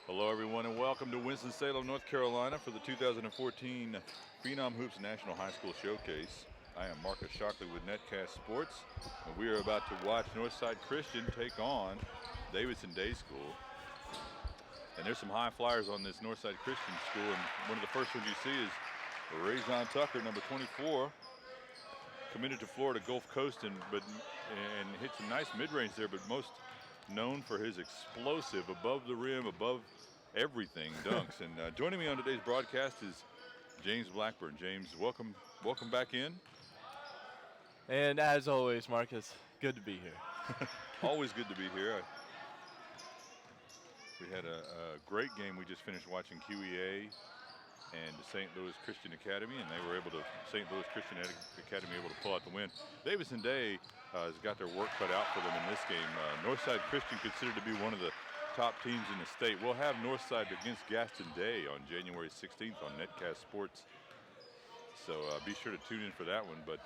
Hello, everyone, and welcome to Winston-Salem, North Carolina for the 2014 Phenom Hoops National High School Showcase. I am Marcus Shockley with Netcast Sports, and we are about to watch Northside Christian take on Davidson Day School. And there's some high flyers on this Northside Christian school, and one of the first ones you see is Rajon Tucker, number 24, committed to Florida Gulf Coast and hit some nice mid-range there, but most known for his explosive, above the rim, above everything dunks. And joining me on today's broadcast is James Blackburn. James, welcome back in. And as always, Marcus, good to be here. Always good to be here. We had a great game. We just finished watching QEA and St. Louis Christian Academy, and St. Louis Christian Academy able to pull out the win. Davidson Day has got their work cut out for them in this game. Northside Christian considered to be one of the top teams in the state. We'll have Northside against Gaston Day on January 16th on Netcast Sports. So be sure to tune in for that one. But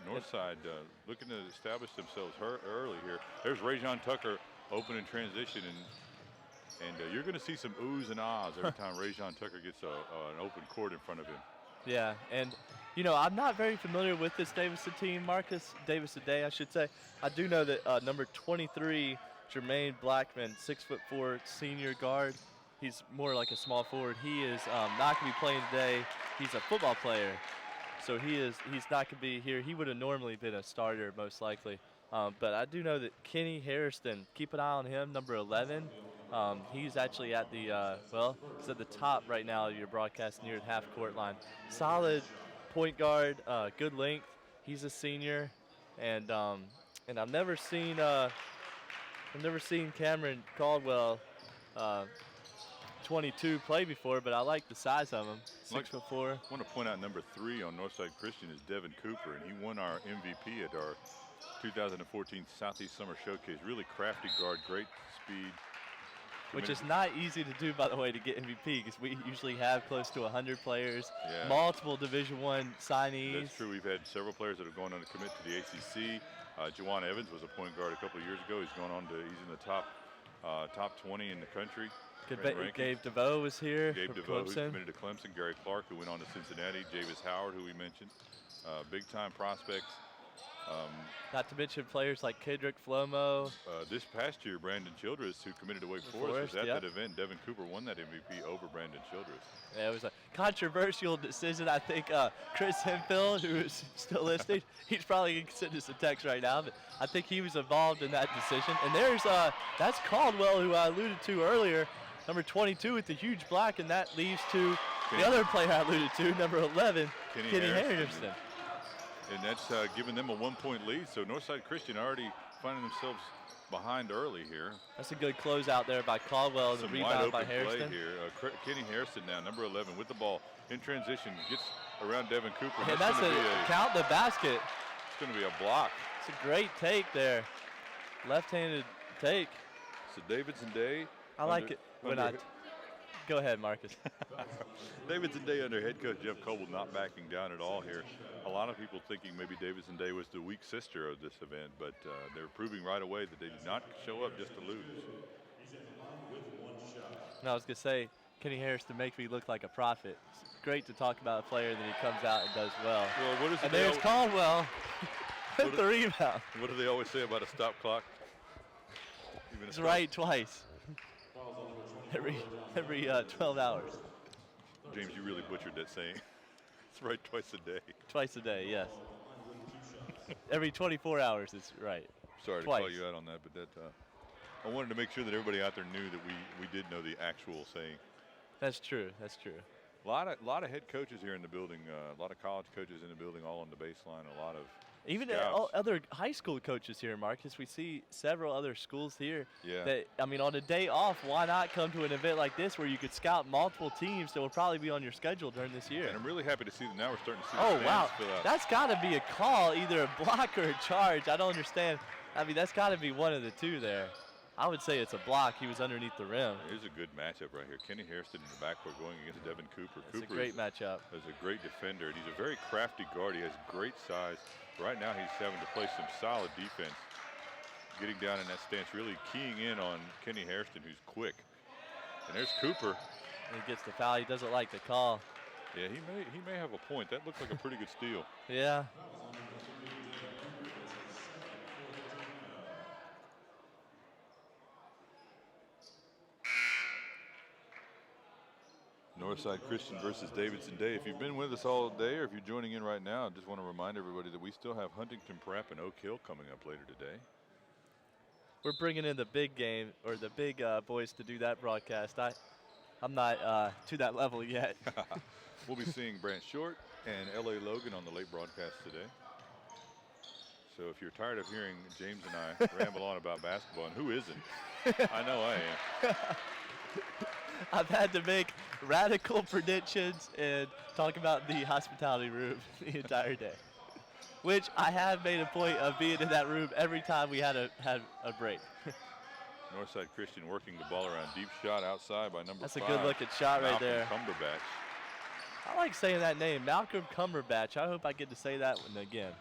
Northside looking to establish themselves early here. There's Rajon Tucker open in transition, and you're going to see some oohs and ahs every time Rajon Tucker gets an open court in front of him. Yeah, and you know, I'm not very familiar with this Davidson team, Marcus. Davidson Day, I should say. I do know that number 23, Jermaine Blackman, 6'4", senior guard. He's more like a small forward. He is not going to be playing today. He's a football player, so he's not going to be here. He would have normally been a starter, most likely. But I do know that Kenny Harrison, keep an eye on him, number 11. He's actually at the, he's at the top right now of your broadcast near the half-court line. Solid point guard, good length. He's a senior, and I've never seen Cameron Caldwell, 22, play before, but I like the size of him. 6'4". I want to point out number 3 on Northside Christian is Devin Cooper, and he won our MVP at our 2014 Southeast Summer Showcase. Really crafty guard, great speed. Which is not easy to do, by the way, to get MVP, because we usually have close to 100 players, multiple Division I signees. That's true. We've had several players that have gone on to commit to the ACC. Juwan Evans was a point guard a couple of years ago. He's in the top 20 in the country. Gabe DeVoe was here. Gabe DeVoe, who's committed to Clemson. Gary Clark, who went on to Cincinnati. Javis Howard, who we mentioned. Big-time prospects. Not to mention players like Kedrick Flomo. This past year, Brandon Childress, who committed to Wake Forest, was at that event. Devin Cooper won that MVP over Brandon Childress. Yeah, it was a controversial decision. I think Chris Hemphill, who is still listening, he's probably going to send us a text right now, but I think he was involved in that decision. And there's that's Caldwell, who I alluded to earlier, number 22 with the huge block, and that leads to the other player I alluded to, number 11, Kenny Harrison. And that's giving them a 1-point lead. So Northside Christian already finding themselves behind early here. That's a good closeout there by Caldwell. The rebound by Harrison. Play here. Kenny Harrison now, number 11, with the ball in transition, gets around Devin Cooper. And that's count the basket. It's going to be a block. It's a great take there. Left-handed take. So Davidson Day. I like it when Go ahead, Marcus. Davidson Day under head coach Jeff Coble not backing down at all here. A lot of people thinking maybe Davidson Day was the weak sister of this event, but they're proving right away that they did not show up just to lose. And I was going to say, Kenny Harrison makes me look like a prophet. It's great to talk about a player that he comes out and does well. And there's Caldwell with the rebound. What do they always say about a stop clock? It's right twice. Every 12 hours. James, you really butchered that saying. It's right twice a day. Twice a day, yes. Every 24 hours is right. Sorry to call you out on that, but that I wanted to make sure that everybody out there knew that we did know the actual saying. That's true. That's true. A lot of head coaches here in the building. A lot of college coaches in the building, all on the baseline. A lot of even other high school coaches here, Marcus. We see several other schools here. Yeah. That, I mean, on a day off, why not come to an event like this where you could scout multiple teams that will probably be on your schedule during this year? And I'm really happy to see that now we're starting to see the fans fill out. That's got to be a call, either a block or a charge. I don't understand. I mean, that's got to be one of the two there. I would say it's a block. He was underneath the rim. Here's a good matchup right here. Kenny Harrison in the backcourt going against Devin Cooper. It's a great matchup. Is a great defender, and he's a very crafty guard. He has great size. Right now he's having to play some solid defense. getting down in that stance, really keying in on Kenny Hairston, who's quick. And there's Cooper. He gets the foul. He doesn't like the call. Yeah, he may have a point. That looks like a pretty good steal. Yeah. Northside Christian versus Davidson Day. If you've been with us all day or if you're joining in right now, I just want to remind everybody that we still have Huntington Prep and Oak Hill coming up later today. We're bringing in the big game, or the big boys to do that broadcast. I'm not to that level yet. We'll be seeing Brant Short and L.A. Logan on the late broadcast today. So if you're tired of hearing James and I ramble on about basketball, and who isn't? I know I am. I've had to make radical predictions and talk about the hospitality room the entire day, which I have made a point of being in that room every time we had a break. Northside Christian working the ball around. Deep shot outside by number 5. That's a good-looking shot right there. Malcolm Cumberbatch. I like saying that name, Malcolm Cumberbatch. I hope I get to say that one again.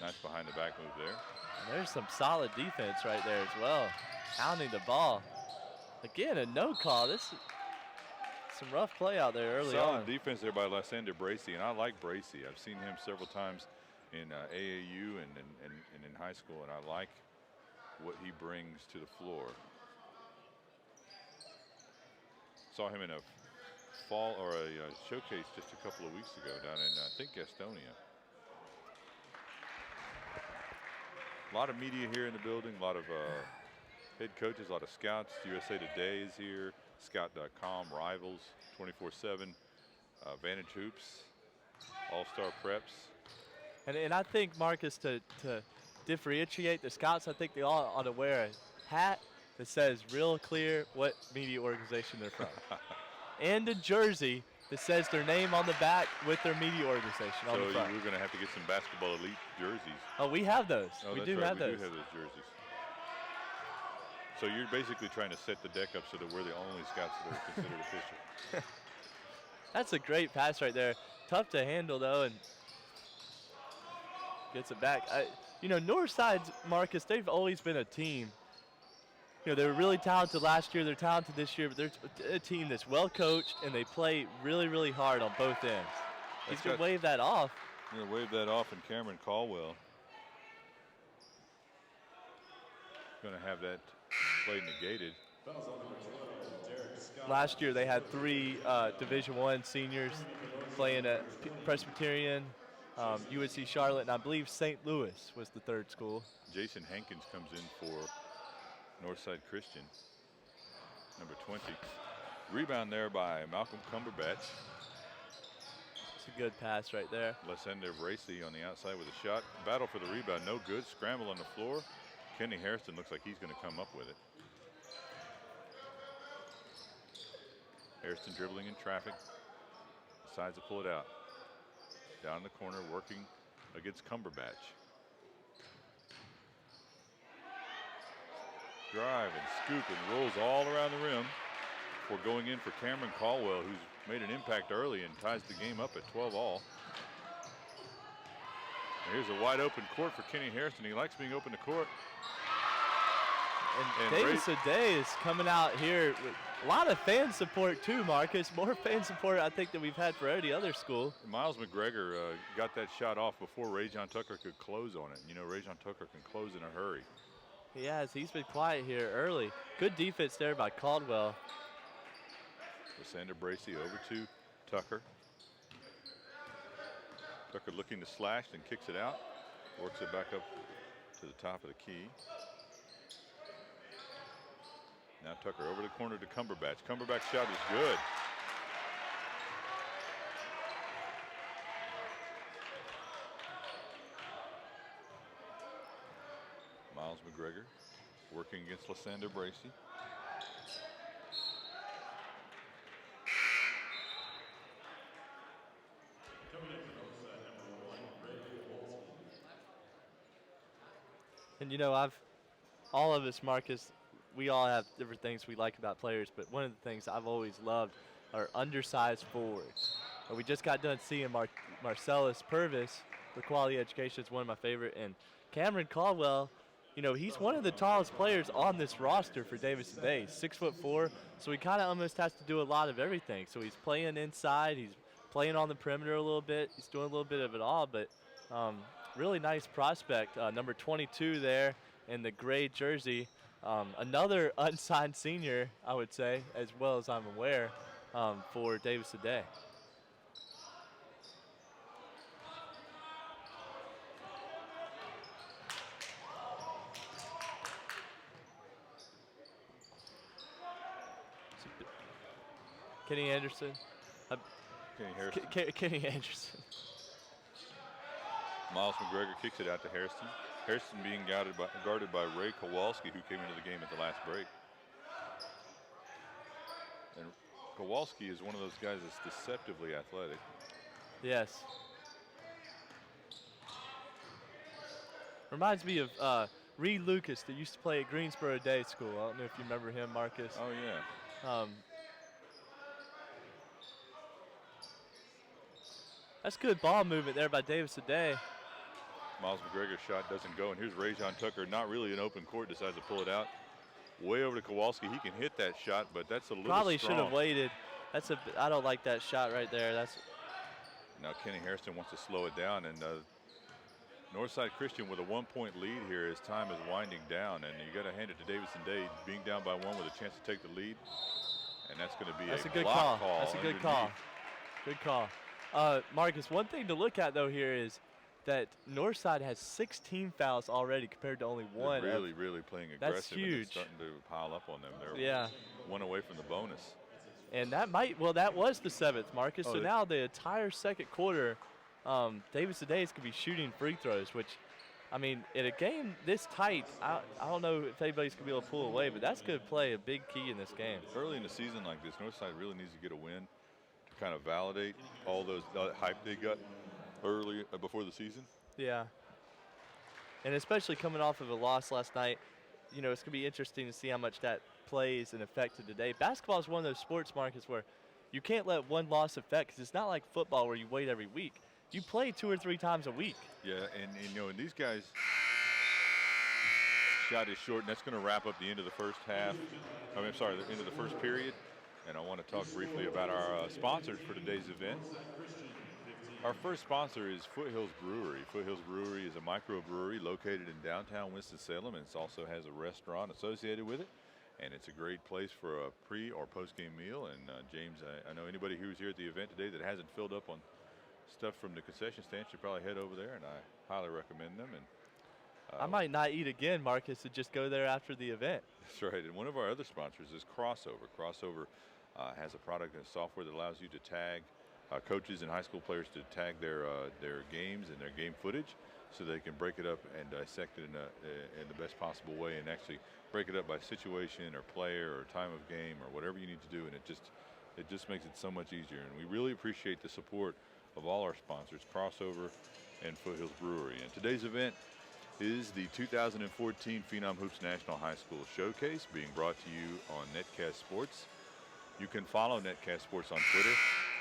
Nice behind the back move there. And there's some solid defense right there as well. Pounding the ball. Again, a no call. This is some rough play out there early on. Solid defense there by Lysander Bracey, and I like Bracey. I've seen him several times in AAU and in high school, and I like what he brings to the floor. Saw him in a fall or a showcase just a couple of weeks ago down in, I think, Gastonia. A lot of media here in the building, a lot of head coaches, a lot of scouts. USA Today is here, scout.com, Rivals, 24/7, Vantage Hoops, All-Star Preps. And I think, Marcus, to differentiate the scouts, I think they all ought to wear a hat that says real clear what media organization they're from. And a jersey that says their name on the back with their media organization on the front. So we're going to have to get some Basketball Elite jerseys. Oh, we have those. We do have those. We do have those jerseys. So you're basically trying to set the deck up so that we're the only scouts that are considered official. That's a great pass right there. Tough to handle, though, and gets it back. You know, Northside's, Marcus, they've always been a team. You know, they were really talented last year. They're talented this year, but they're a team that's well coached, and they play really, really hard on both ends. He's going to wave that off. Going to wave that off, and Cameron Caldwell going to have that play negated. Last year they had 3 Division I seniors playing at Presbyterian, UNC Charlotte, and I believe St. Louis was the 3rd school. Jason Hankins comes in for Northside Christian, number 20. Rebound there by Malcolm Cumberbatch. It's a good pass right there. Lysander Bracey on the outside with a shot. Battle for the rebound, no good. Scramble on the floor. Kenny Hairston looks like he's going to come up with it. Hairston dribbling in traffic. Decides to pull it out. Down in the corner, working against Cumberbatch. Drive and scoop and rolls all around the rim before going in for Cameron Caldwell, who's made an impact early and ties the game up at 12-all. Here's a wide open court for Kenny Hairston. He likes being open to court. And Davidson Day is coming out here with a lot of fan support too, Marcus. More fan support, I think, than we've had for any other school. Miles McGregor got that shot off before Rajon Tucker could close on it. You know, Rajon Tucker can close in a hurry. He has. He's been quiet here early. Good defense there by Caldwell. Lysander Bracey over to Tucker. Tucker looking to slash, then kicks it out. Works it back up to the top of the key. Now Tucker over the corner to Cumberbatch. Cumberbatch's shot is good. Miles McGregor working against Lysander Bracey. And you know, all of us, Marcus, we all have different things we like about players, but one of the things I've always loved are undersized forwards. And we just got done seeing Marcellus Purvis for quality education. It's one of my favorite. And Cameron Caldwell, he's one of the tallest players on this roster for Davidson Day. 6'4", so he kind of almost has to do a lot of everything. So he's playing inside, he's playing on the perimeter a little bit, he's doing a little bit of it all. But really nice prospect, number 22 there in the gray jersey. Another unsigned senior, I would say, as well as I'm aware, for Davidson Day. Kenny Anderson. Kenny Harrison. Kenny Anderson. Miles McGregor kicks it out to Harrison. Harrison being guarded by Ray Kowalski, who came into the game at the last break. And Kowalski is one of those guys that's deceptively athletic. Yes. Reminds me of Reed Lucas that used to play at Greensboro Day School. I don't know if you remember him, Marcus. Oh, yeah. That's good ball movement there by Davidson Day. Miles McGregor's shot doesn't go, and here's Rajon Tucker, not really an open court, decides to pull it out. Way over to Kowalski. He can hit that shot, but that's a little Probably strong. should have waited. I don't like that shot right there. Now Kenny Harrison wants to slow it down, and Northside Christian with a 1-point lead here as time is winding down, and you got to hand it to Davidson Day, being down by 1 with a chance to take the lead, and that's going to be a good block call. That's a good call. Good call. Marcus, one thing to look at though here is that Northside has 16 fouls already compared to only 1. They're really playing aggressive. That's huge. And it's starting to pile up on them. They're 1 away from the bonus. And that was the 7th, Marcus. So now the entire second quarter, Davidson Day is going to be shooting free throws, which, I mean, in a game this tight, I don't know if anybody's going to be able to pull away, but that's going to play a big key in this game. Early in the season like this, Northside really needs to get a win to kind of validate all those hype they got early before the season. Yeah. And especially coming off of a loss last night, it's going to be interesting to see how much that plays and affected today. Basketball is one of those sports, Marcus, where you can't let one loss affect, because it's not like football where you wait every week. You play 2 or 3 times a week. Yeah, and these guys shot is short, and that's going to wrap up the end of the first half. the end of the first period. And I want to talk briefly about our sponsors for today's event. Our first sponsor is Foothills Brewery. Foothills Brewery is a microbrewery located in downtown Winston-Salem, and it also has a restaurant associated with it. And it's a great place for a pre- or post-game meal. And James, I know anybody who's here at the event today that hasn't filled up on stuff from the concession stand should probably head over there, and I highly recommend them. And I might not eat again, Marcus, and just go there after the event. That's right. And one of our other sponsors is Crossover. Crossover has a product and software that allows you to tag coaches and high school players to tag their games and their game footage, so they can break it up and dissect it in the best possible way, and actually break it up by situation or player or time of game or whatever you need to do. And it just makes it so much easier. And we really appreciate the support of all our sponsors, Crossover and Foothills Brewery. And today's event is the 2014 Phenom Hoops National High School Showcase, being brought to you on Netcast Sports. You can follow Netcast Sports on Twitter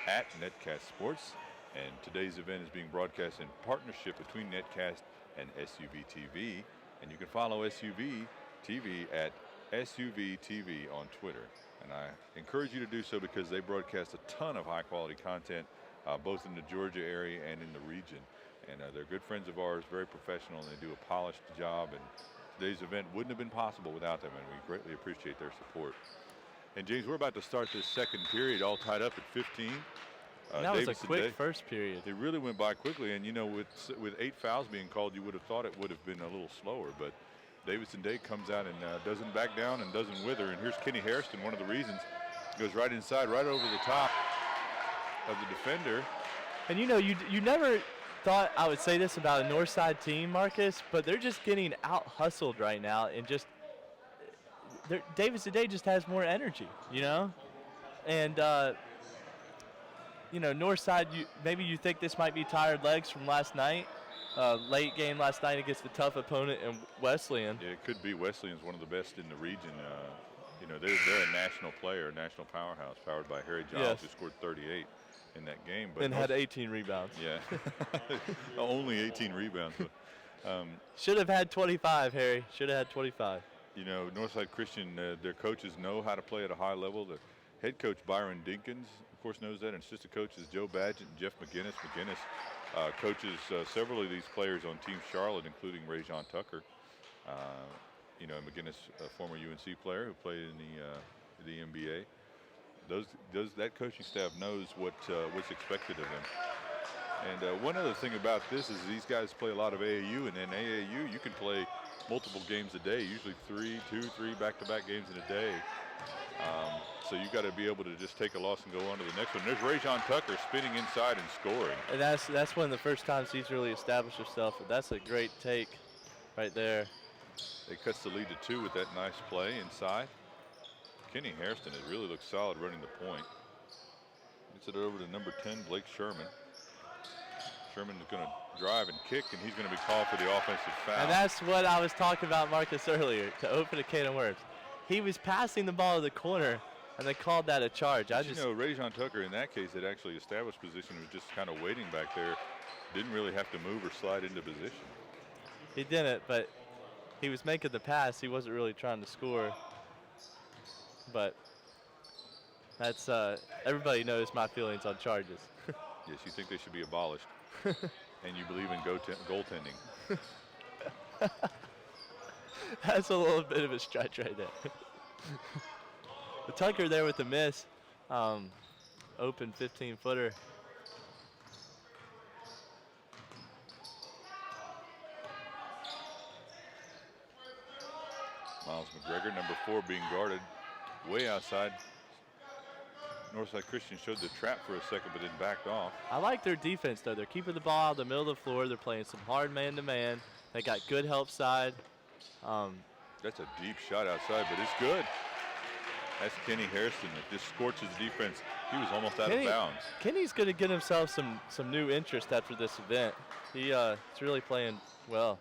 at Netcast Sports. And today's event is being broadcast in partnership between Netcast and SUV TV. And you can follow SUV TV at SUV TV on Twitter. And I encourage you to do so because they broadcast a ton of high quality content, both in the Georgia area and in the region. And they're good friends of ours, very professional, and they do a polished job. And today's event wouldn't have been possible without them, and we greatly appreciate their support. And James, we're about to start this second period, all tied up at 15. That was a quick first period. It really went by quickly, and with 8 fouls being called, you would have thought it would have been a little slower. But Davidson Day comes out and doesn't back down and doesn't wither. And here's Kenny Harrison, one of the reasons, goes right inside, right over the top of the defender. And you never thought I would say this about a Northside team, Marcus, but they're just getting out-hustled right now, and Davidson Day just has more energy, And, Northside, maybe you think this might be tired legs from last night, late game last night against a tough opponent in Wesleyan. Yeah, it could be. Wesleyan's one of the best in the region. They're a national player, a national powerhouse, powered by Harry Giles, who scored 38 in that game. But and had 18 rebounds. Yeah, only 18 rebounds. But Should have had 25, Harry. Should have had 25. You know, Northside Christian, their coaches know how to play at a high level. The head coach, Byron Dinkins, of course, knows that, and assistant coaches Joe Badgett and Jeff McGinnis. McGinnis coaches several of these players on Team Charlotte, including Rajon Tucker. You know, McGinnis, a former UNC player who played in the NBA. That coaching staff knows what's expected of them. And one other thing about this is these guys play a lot of AAU, and in AAU you can play multiple games a day, usually three back-to-back games in a day. So you got to be able to just take a loss and go on to the next one. There's Rajon Tucker spinning inside and scoring. And that's one of the first times he's really established himself. But that's a great take right there. It cuts the lead to 2 with that nice play inside. Kenny Hairston has really looked solid running the point. Gets it over to number 10, Blake Sherman. Sherman is going to drive and kick, and he's going to be called for the offensive foul. And that's what I was talking about, Marcus, earlier, to open a can of worms. He was passing the ball to the corner, and they called that a charge. You know, Rajon Tucker, in that case, had actually established position, was just kind of waiting back there. Didn't really have to move or slide into position. He didn't, but he was making the pass. He wasn't really trying to score. But that's everybody knows my feelings on charges. Yes, you think they should be abolished. And you believe in goaltending. That's a little bit of a stretch right there. The Tucker there with the miss. Open 15-footer. Miles McGregor, number 4, being guarded way outside. Northside Christian showed the trap for a second, but then backed off. I like their defense, though. They're keeping the ball out of the middle of the floor. They're playing some hard man-to-man. They got good help side. That's a deep shot outside, but it's good. That's Kenny Hairston that just scorches the defense. He was almost out of bounds. Kenny's going to get himself some new interest after this event. He's really playing well.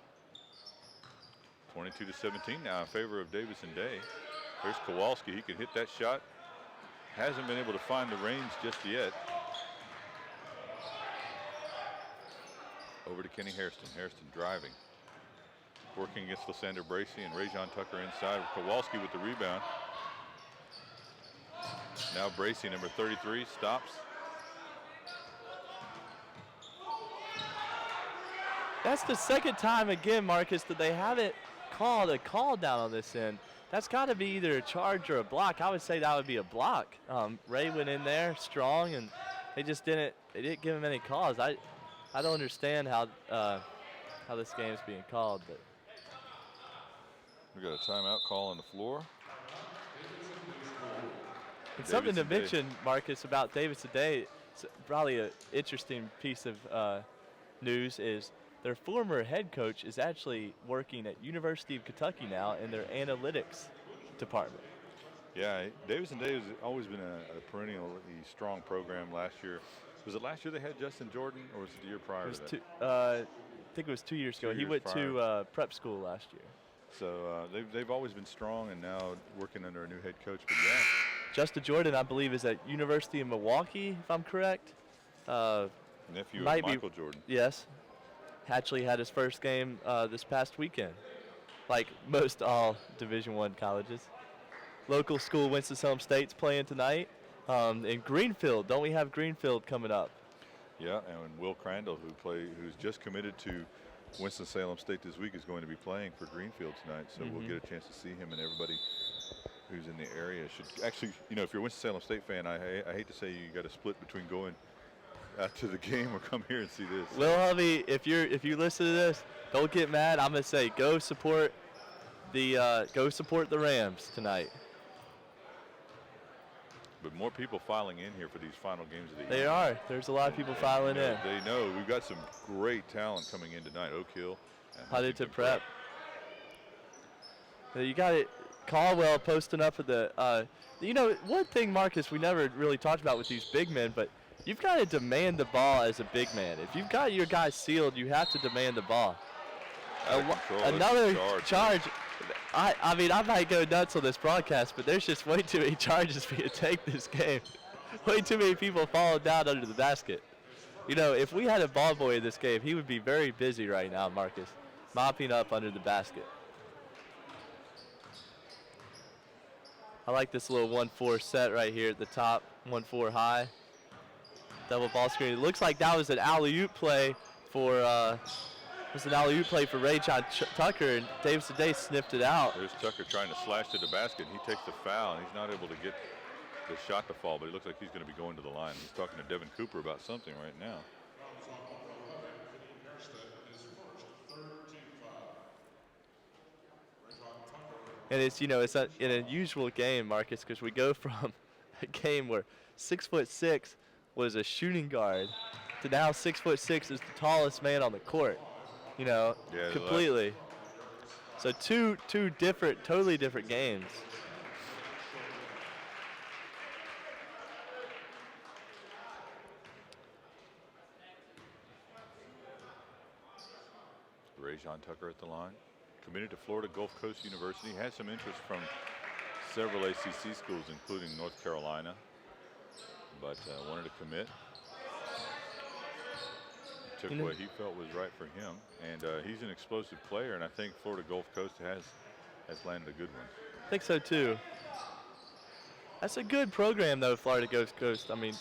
22-17 now in favor of Davidson Day. There's Kowalski. He can hit that shot. Hasn't been able to find the range just yet. Over to Kenny Hairston. Hairston driving. Working against Lysander Bracey and Rajon Tucker inside. Kowalski with the rebound. Now Bracey, number 33, stops. That's the second time again, Marcus, that they haven't called a call down on this end. That's got to be either a charge or a block. I would say that would be a block. Ray went in there strong, and they didn't give him any calls. I don't understand how this game's being called, but we got a timeout call on the floor. And something to mention, Marcus, about Davidson Day, it's probably an interesting piece of news is their former head coach is actually working at University of Kentucky now in their analytics department. Yeah, Davidson Day has always been a perennially strong program. Last year, was it last year they had Justin Jordan, or was it the year prior to that? I think it was 2 years ago. He went to prep school last year. So they've always been strong, and now working under a new head coach. But yeah, Justin Jordan, I believe, is at University of Milwaukee, if I'm correct. Nephew of Michael Jordan. Yes. Actually had his first game this past weekend, like most all Division I colleges. Local school, Winston-Salem State's playing tonight. In Greenfield, don't we have Greenfield coming up? Yeah, and Will Crandall, who's just committed to Winston-Salem State this week, is going to be playing for Greenfield tonight. So we'll get a chance to see him, and everybody who's in the area should actually, you know, if you're a Winston-Salem State fan, I hate to say you got to split between going out to the game or come here and see this. Well, Hubby, if you listen to this, don't get mad. I'm gonna say go support the Rams tonight. But more people filing in here for these final games of the year. They are. There's a lot of people filing in. They know we've got some great talent coming in tonight. Oak Hill, Huntington Prep. You got it. Caldwell posting up at the. You know, one thing, Marcus, we never really talked about with these big men, but you've got to demand the ball as a big man. If you've got your guys sealed, you have to demand the ball. Another charge. I mean, I might go nuts on this broadcast, but there's just way too many charges for you to take this game. Way too many people falling down under the basket. You know, if we had a ball boy in this game, he would be very busy right now, Marcus. mopping up under the basket. I like this little 1-4 set right here at the top, 1-4 high. Double ball screen. It looks like that was an alley-oop play for Ray John Tucker, and Davidson Day sniffed it out. There's Tucker trying to slash to the basket. He takes the foul, and he's not able to get the shot to fall, but it looks like he's going to be going to the line. He's talking to Devin Cooper about something right now. And it's, it's an unusual game, Marcus, because we go from a game where 6'6" was a shooting guard to now 6'6" is the tallest man on the court. Completely. So two different, totally different games. Ray John Tucker at the line. Committed to Florida Gulf Coast University. Has some interest from several ACC schools, including North Carolina, but wanted to commit. Took what he felt was right for him, and he's an explosive player, and I think Florida Gulf Coast has landed a good one. I think so too. That's a good program though, Florida Gulf Coast. I mean,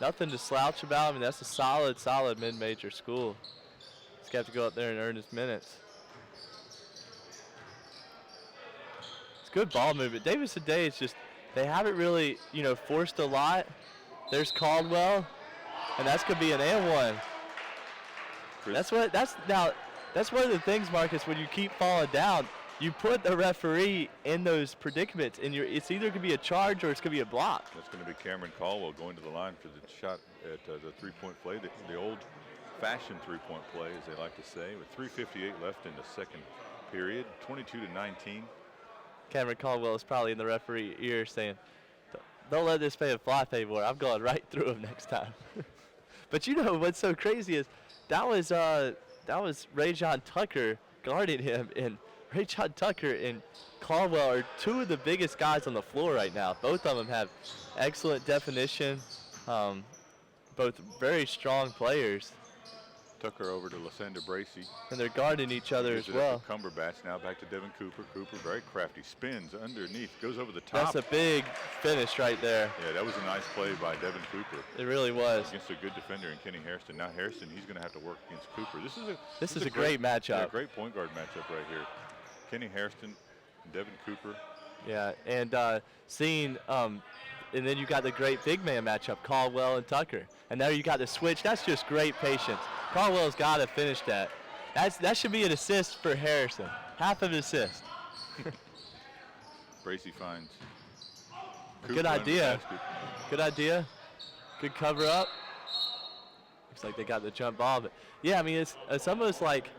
nothing to slouch about. I mean, that's a solid mid-major school. He's got to go up there and earn his minutes. It's good ball movement. Davidson Day is just, they haven't really, forced a lot. There's Caldwell, and that's gonna be an and one. That's one of the things, Marcus, when you keep falling down, you put the referee in those predicaments, and it's either going to be a charge or it's going to be a block. That's going to be Cameron Caldwell going to the line for the shot at the three-point play, the old-fashioned three-point play, as they like to say, with 3:58 left in the second period, 22-19. Cameron Caldwell is probably in the referee ear saying, "Don't let this play fly anymore. I'm going right through him next time." But what's so crazy is that was Ray John Tucker guarding him, and Ray John Tucker and Caldwell are two of the biggest guys on the floor right now. Both of them have excellent definition, both very strong players. Tucker over to Lysander Bracey. And they're guarding each other as well. Cumberbatch now back to Devin Cooper. Cooper very crafty, spins underneath, goes over the top. That's a big finish right there. Yeah, that was a nice play by Devin Cooper. It really was. Against a good defender in Kenny Hairston. Now Hairston, he's going to have to work against Cooper. This is a great matchup. Yeah, great point guard matchup right here. Kenny Hairston, Devin Cooper. Yeah, and seeing, and then you got the great big man matchup, Caldwell and Tucker. And there you got the switch. That's just great patience. Caldwell's got to finish that. That should be an assist for Harrison. Half of an assist. Bracey finds Cooper. Good idea. Good idea. Good cover up. Looks like they got the jump ball. But yeah, I mean, it's almost like,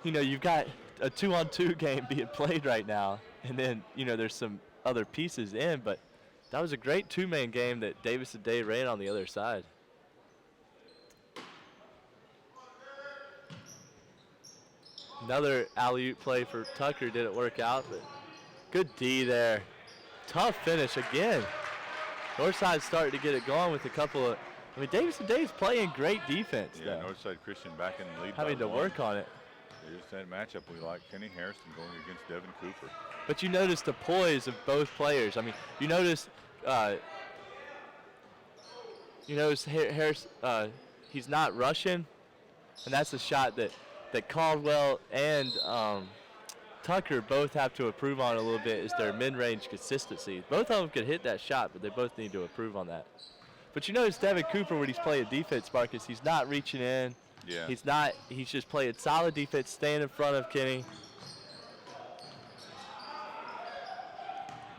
you've got a 2-on-2 game being played right now. And then, there's some other pieces in. But that was a great two-man game that Davidson Day ran on the other side. Another alley-oop play for Tucker didn't work out, but good D there. Tough finish again. Northside's starting to get it going with a couple of, Davidson Day's playing great defense. Yeah, though. Northside Christian back in the lead. Having to work on it. Here's that matchup we like. Kenny Hairston going against Devin Cooper. But you notice the poise of both players. You notice Harris, he's not rushing, and that's a shot that Caldwell and Tucker both have to improve on a little bit, is their mid-range consistency. Both of them could hit that shot, but they both need to improve on that. But you notice Devin Cooper, when he's playing defense, Marcus, he's not reaching in. Yeah. He's just playing solid defense, staying in front of Kenny.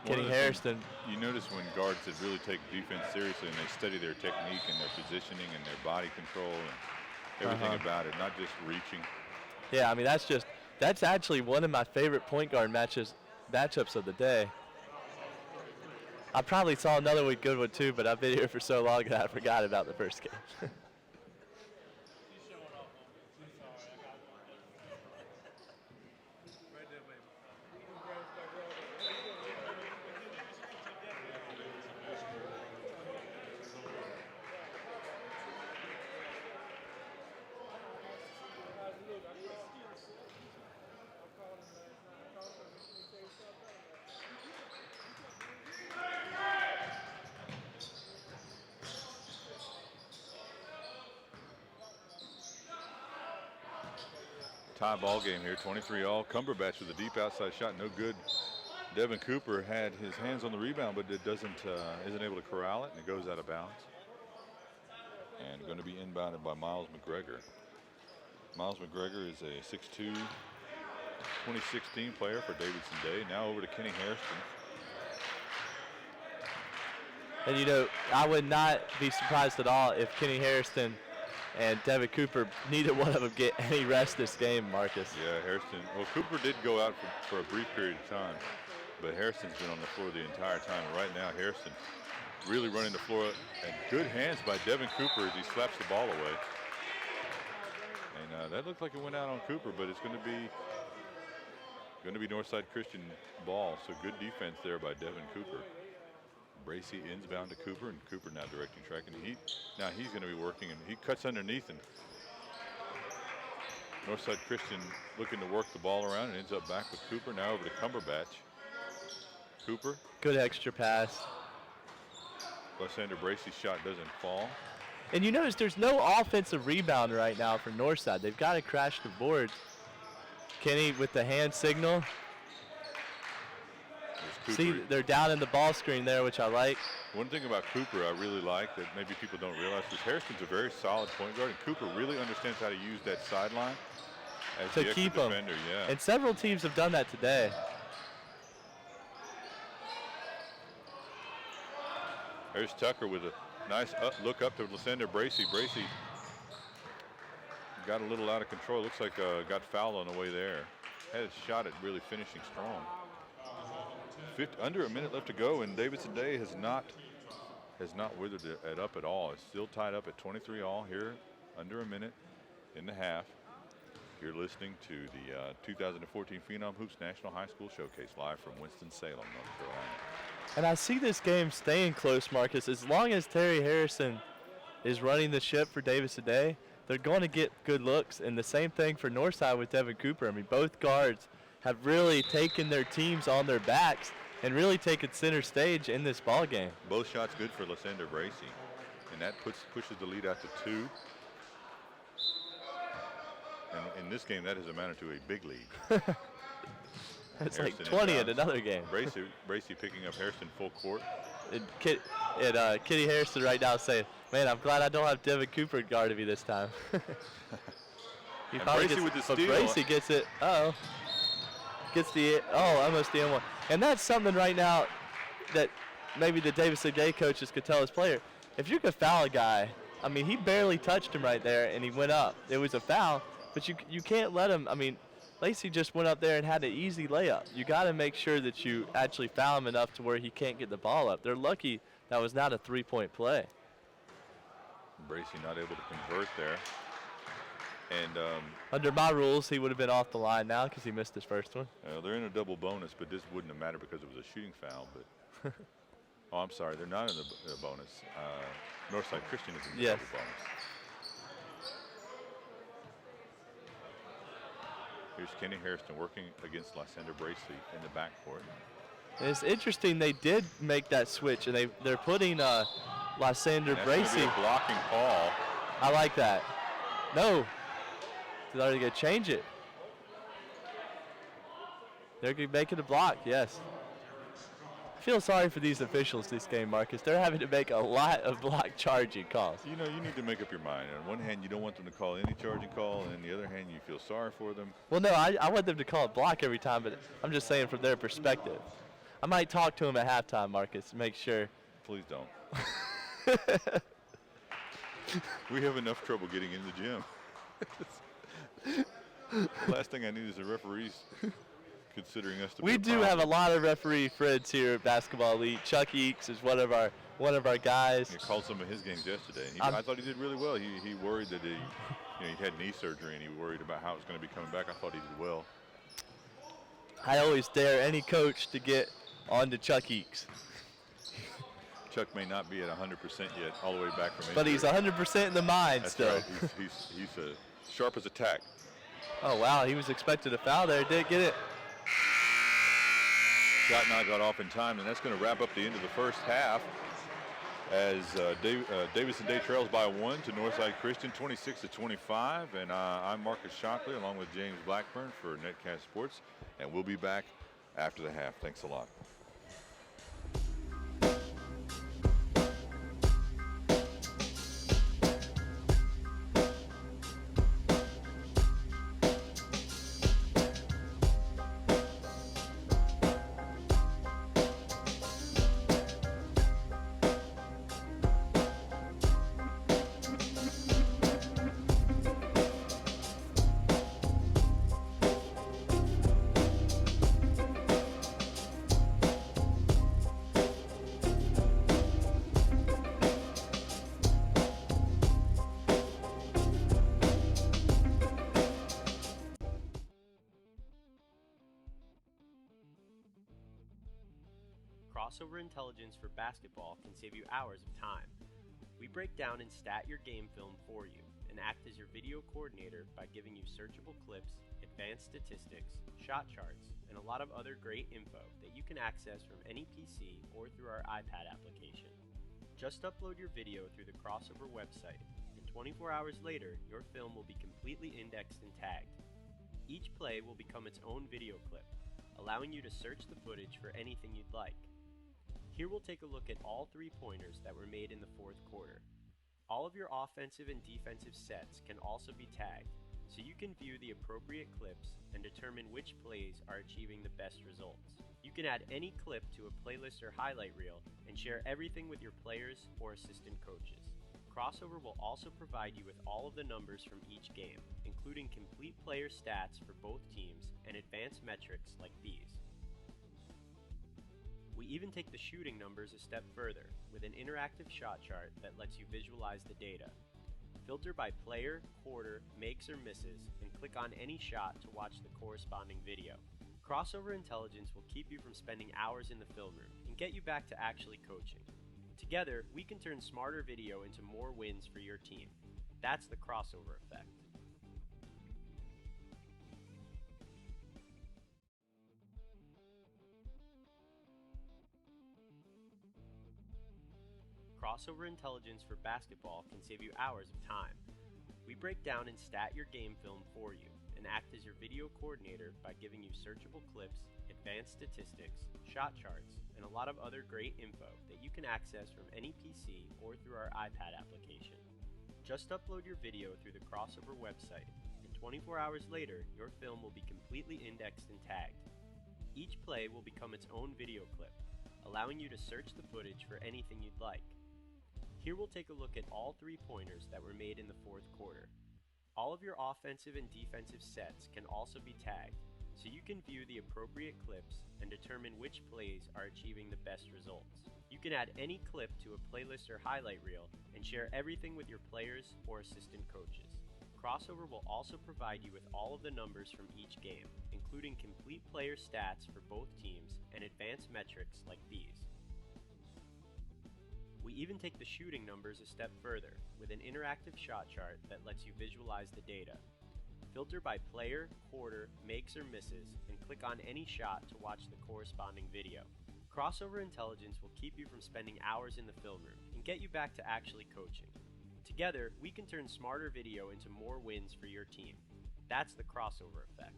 Kenny Hairston. You notice when guards that really take defense seriously and they study their technique and their positioning and their body control and everything about it, not just reaching. Yeah, that's actually one of my favorite point guard matchups of the day. I probably saw another good one too, but I've been here for so long that I forgot about the first game. Tie ball game here, 23-all. Cumberbatch with a deep outside shot, no good. Devin Cooper had his hands on the rebound, but it isn't able to corral it, and it goes out of bounds. And going to be inbounded by Miles McGregor. Miles McGregor is a 6'2", 2016 player for Davidson Day. Now over to Kenny Hairston. And, you know, I would not be surprised at all if Kenny Hairston and Devin Cooper, neither one of them get any rest this game, Marcus. Yeah, Hairston. Well, Cooper did go out for a brief period of time, but Hairston's been on the floor the entire time. And right now, Hairston really running the floor, and good hands by Devin Cooper as he slaps the ball away. And that looked like it went out on Cooper, but it's going to be Northside Christian ball. So good defense there by Devin Cooper. Bracy inbound to Cooper, and Cooper now directing track. And now he's going to be working, and he cuts underneath. And Northside Christian looking to work the ball around and ends up back with Cooper. Now over to Cumberbatch. Cooper. Good extra pass. Lysander Bracy's shot doesn't fall. And you notice there's no offensive rebound right now for Northside. They've got to crash the boards. Kenny with the hand signal. See, they're down in the ball screen there, which I like. One thing about Cooper I really like that maybe people don't realize is Hairston's a very solid point guard, and Cooper really understands how to use that sideline as to the keep him. defender. Yeah. And several teams have done that today. There's Tucker with a nice look up to Lysander Bracy. Bracy got a little out of control. Looks like got fouled on the way there. Had a shot at really finishing strong. Under a minute left to go, and Davidson Day has not withered it up at all. It's still tied up at 23-all here, under a minute in the half. You're listening to the 2014 Phenom Hoops National High School Showcase live from Winston-Salem, North Carolina. And I see this game staying close, Marcus. As long as Terry Harrison is running the ship for Davidson Day, they're going to get good looks. And the same thing for Northside with Devin Cooper. I mean, both guards have really taken their teams on their backs and really taken center stage in this ball game. Both shots good for Lysander Bracy, and that pushes the lead out to 2. And in this game, that has amounted to a big lead. It's like 20 in another game. Bracy picking up Hairston full court. And Kitty Harrison right now saying, "Man, I'm glad I don't have Devin Cooper guarding me this time." He Bracy with the steal. Bracy gets it. Gets almost the N1. And that's something right now that maybe the Davidson Day coaches could tell his player. If you could foul a guy, I mean, he barely touched him right there, and he went up. It was a foul, but you can't let him. I mean, Lacey just went up there and had an easy layup. You got to make sure that you actually foul him enough to where he can't get the ball up. They're lucky that was not a three-point play. Bracy not able to convert there. And under my rules, he would have been off the line now because he missed his first one. They're in a double bonus, but this wouldn't have mattered because it was a shooting foul. But oh, I'm sorry, they're not in the bonus. Northside Christian is in the double bonus. Here's Kenny Hairston working against Lysander Bracy in the backcourt. And it's interesting they did make that switch, and they're putting Lysander Bracy. That's a blocking call. I like that. No. They're going to change it. They're going to make it a block, yes. I feel sorry for these officials this game, Marcus. They're having to make a lot of block charging calls. You know, you need to make up your mind. On one hand, you don't want them to call any charging call, and on the other hand, you feel sorry for them. Well, no, I want them to call it block every time, but I'm just saying from their perspective. I might talk to them at halftime, Marcus, to make sure. Please don't. We have enough trouble getting in the gym. The last thing I need is the referees considering us to be We do have a lot of referee friends here at Basketball Elite. Chuck Eakes is one of our guys. He called some of his games yesterday, and I thought he did really well. He worried that he had knee surgery, and he worried about how it was going to be coming back. I thought he did well. I always dare any coach to get on to Chuck Eakes. Chuck may not be at 100% yet, all the way back from injury. But he's 100% in the mind. That's still. Right. He's sharp as a tack. Oh, wow. He was expected a foul there. Did get it. Shot not got off in time, and that's going to wrap up the end of the first half. as Davidson Day trails by 1 to Northside Christian, 26-25. And I'm Marcus Shockley along with James Blackburn for Netcast Sports. And we'll be back after the half. Thanks a lot. Crossover intelligence for basketball can save you hours of time. We break down and stat your game film for you and act as your video coordinator by giving you searchable clips, advanced statistics, shot charts, and a lot of other great info that you can access from any PC or through our iPad application. Just upload your video through the Crossover website, and 24 hours later, your film will be completely indexed and tagged. Each play will become its own video clip, allowing you to search the footage for anything you'd like. Here we'll take a look at all 3-pointers that were made in the fourth quarter. All of your offensive and defensive sets can also be tagged, so you can view the appropriate clips and determine which plays are achieving the best results. You can add any clip to a playlist or highlight reel and share everything with your players or assistant coaches. Crossover will also provide you with all of the numbers from each game, including complete player stats for both teams and advanced metrics like these. We even take the shooting numbers a step further with an interactive shot chart that lets you visualize the data. Filter by player, quarter, makes or misses, and click on any shot to watch the corresponding video. Crossover intelligence will keep you from spending hours in the film room and get you back to actually coaching. Together, we can turn smarter video into more wins for your team. That's the crossover effect. Crossover intelligence for basketball can save you hours of time. We break down and stat your game film for you and act as your video coordinator by giving you searchable clips, advanced statistics, shot charts, and a lot of other great info that you can access from any PC or through our iPad application. Just upload your video through the Crossover website, and 24 hours later, your film will be completely indexed and tagged. Each play will become its own video clip, allowing you to search the footage for anything you'd like. Here we'll take a look at all 3-pointers that were made in the fourth quarter. All of your offensive and defensive sets can also be tagged, so you can view the appropriate clips and determine which plays are achieving the best results. You can add any clip to a playlist or highlight reel and share everything with your players or assistant coaches. Crossover will also provide you with all of the numbers from each game, including complete player stats for both teams and advanced metrics like these. We even take the shooting numbers a step further with an interactive shot chart that lets you visualize the data. Filter by player, quarter, makes or misses, and click on any shot to watch the corresponding video. Crossover intelligence will keep you from spending hours in the film room and get you back to actually coaching. Together, we can turn smarter video into more wins for your team. That's the crossover effect.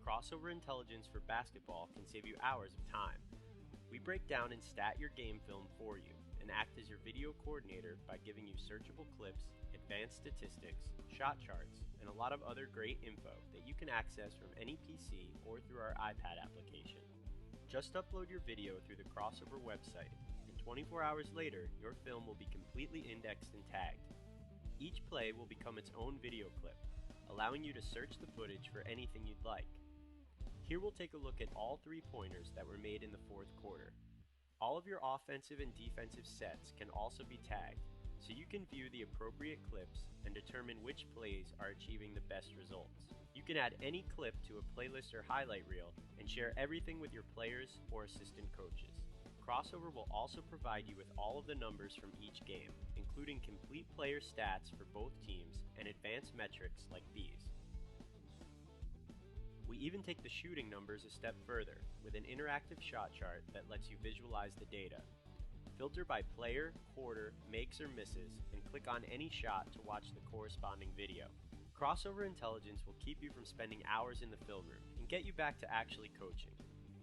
Crossover intelligence for basketball can save you hours of time. We break down and stat your game film for you and act as your video coordinator by giving you searchable clips, advanced statistics, shot charts, and a lot of other great info that you can access from any PC or through our iPad application. Just upload your video through the Crossover website, and 24 hours later, your film will be completely indexed and tagged. Each play will become its own video clip, allowing you to search the footage for anything you'd like. Here we'll take a look at all 3-pointers that were made in the fourth quarter. All of your offensive and defensive sets can also be tagged, so you can view the appropriate clips and determine which plays are achieving the best results. You can add any clip to a playlist or highlight reel and share everything with your players or assistant coaches. Crossover will also provide you with all of the numbers from each game, including complete player stats for both teams and advanced metrics like these. We even take the shooting numbers a step further with an interactive shot chart that lets you visualize the data. Filter by player, quarter, makes or misses, and click on any shot to watch the corresponding video. Crossover Intelligence will keep you from spending hours in the film room and get you back to actually coaching.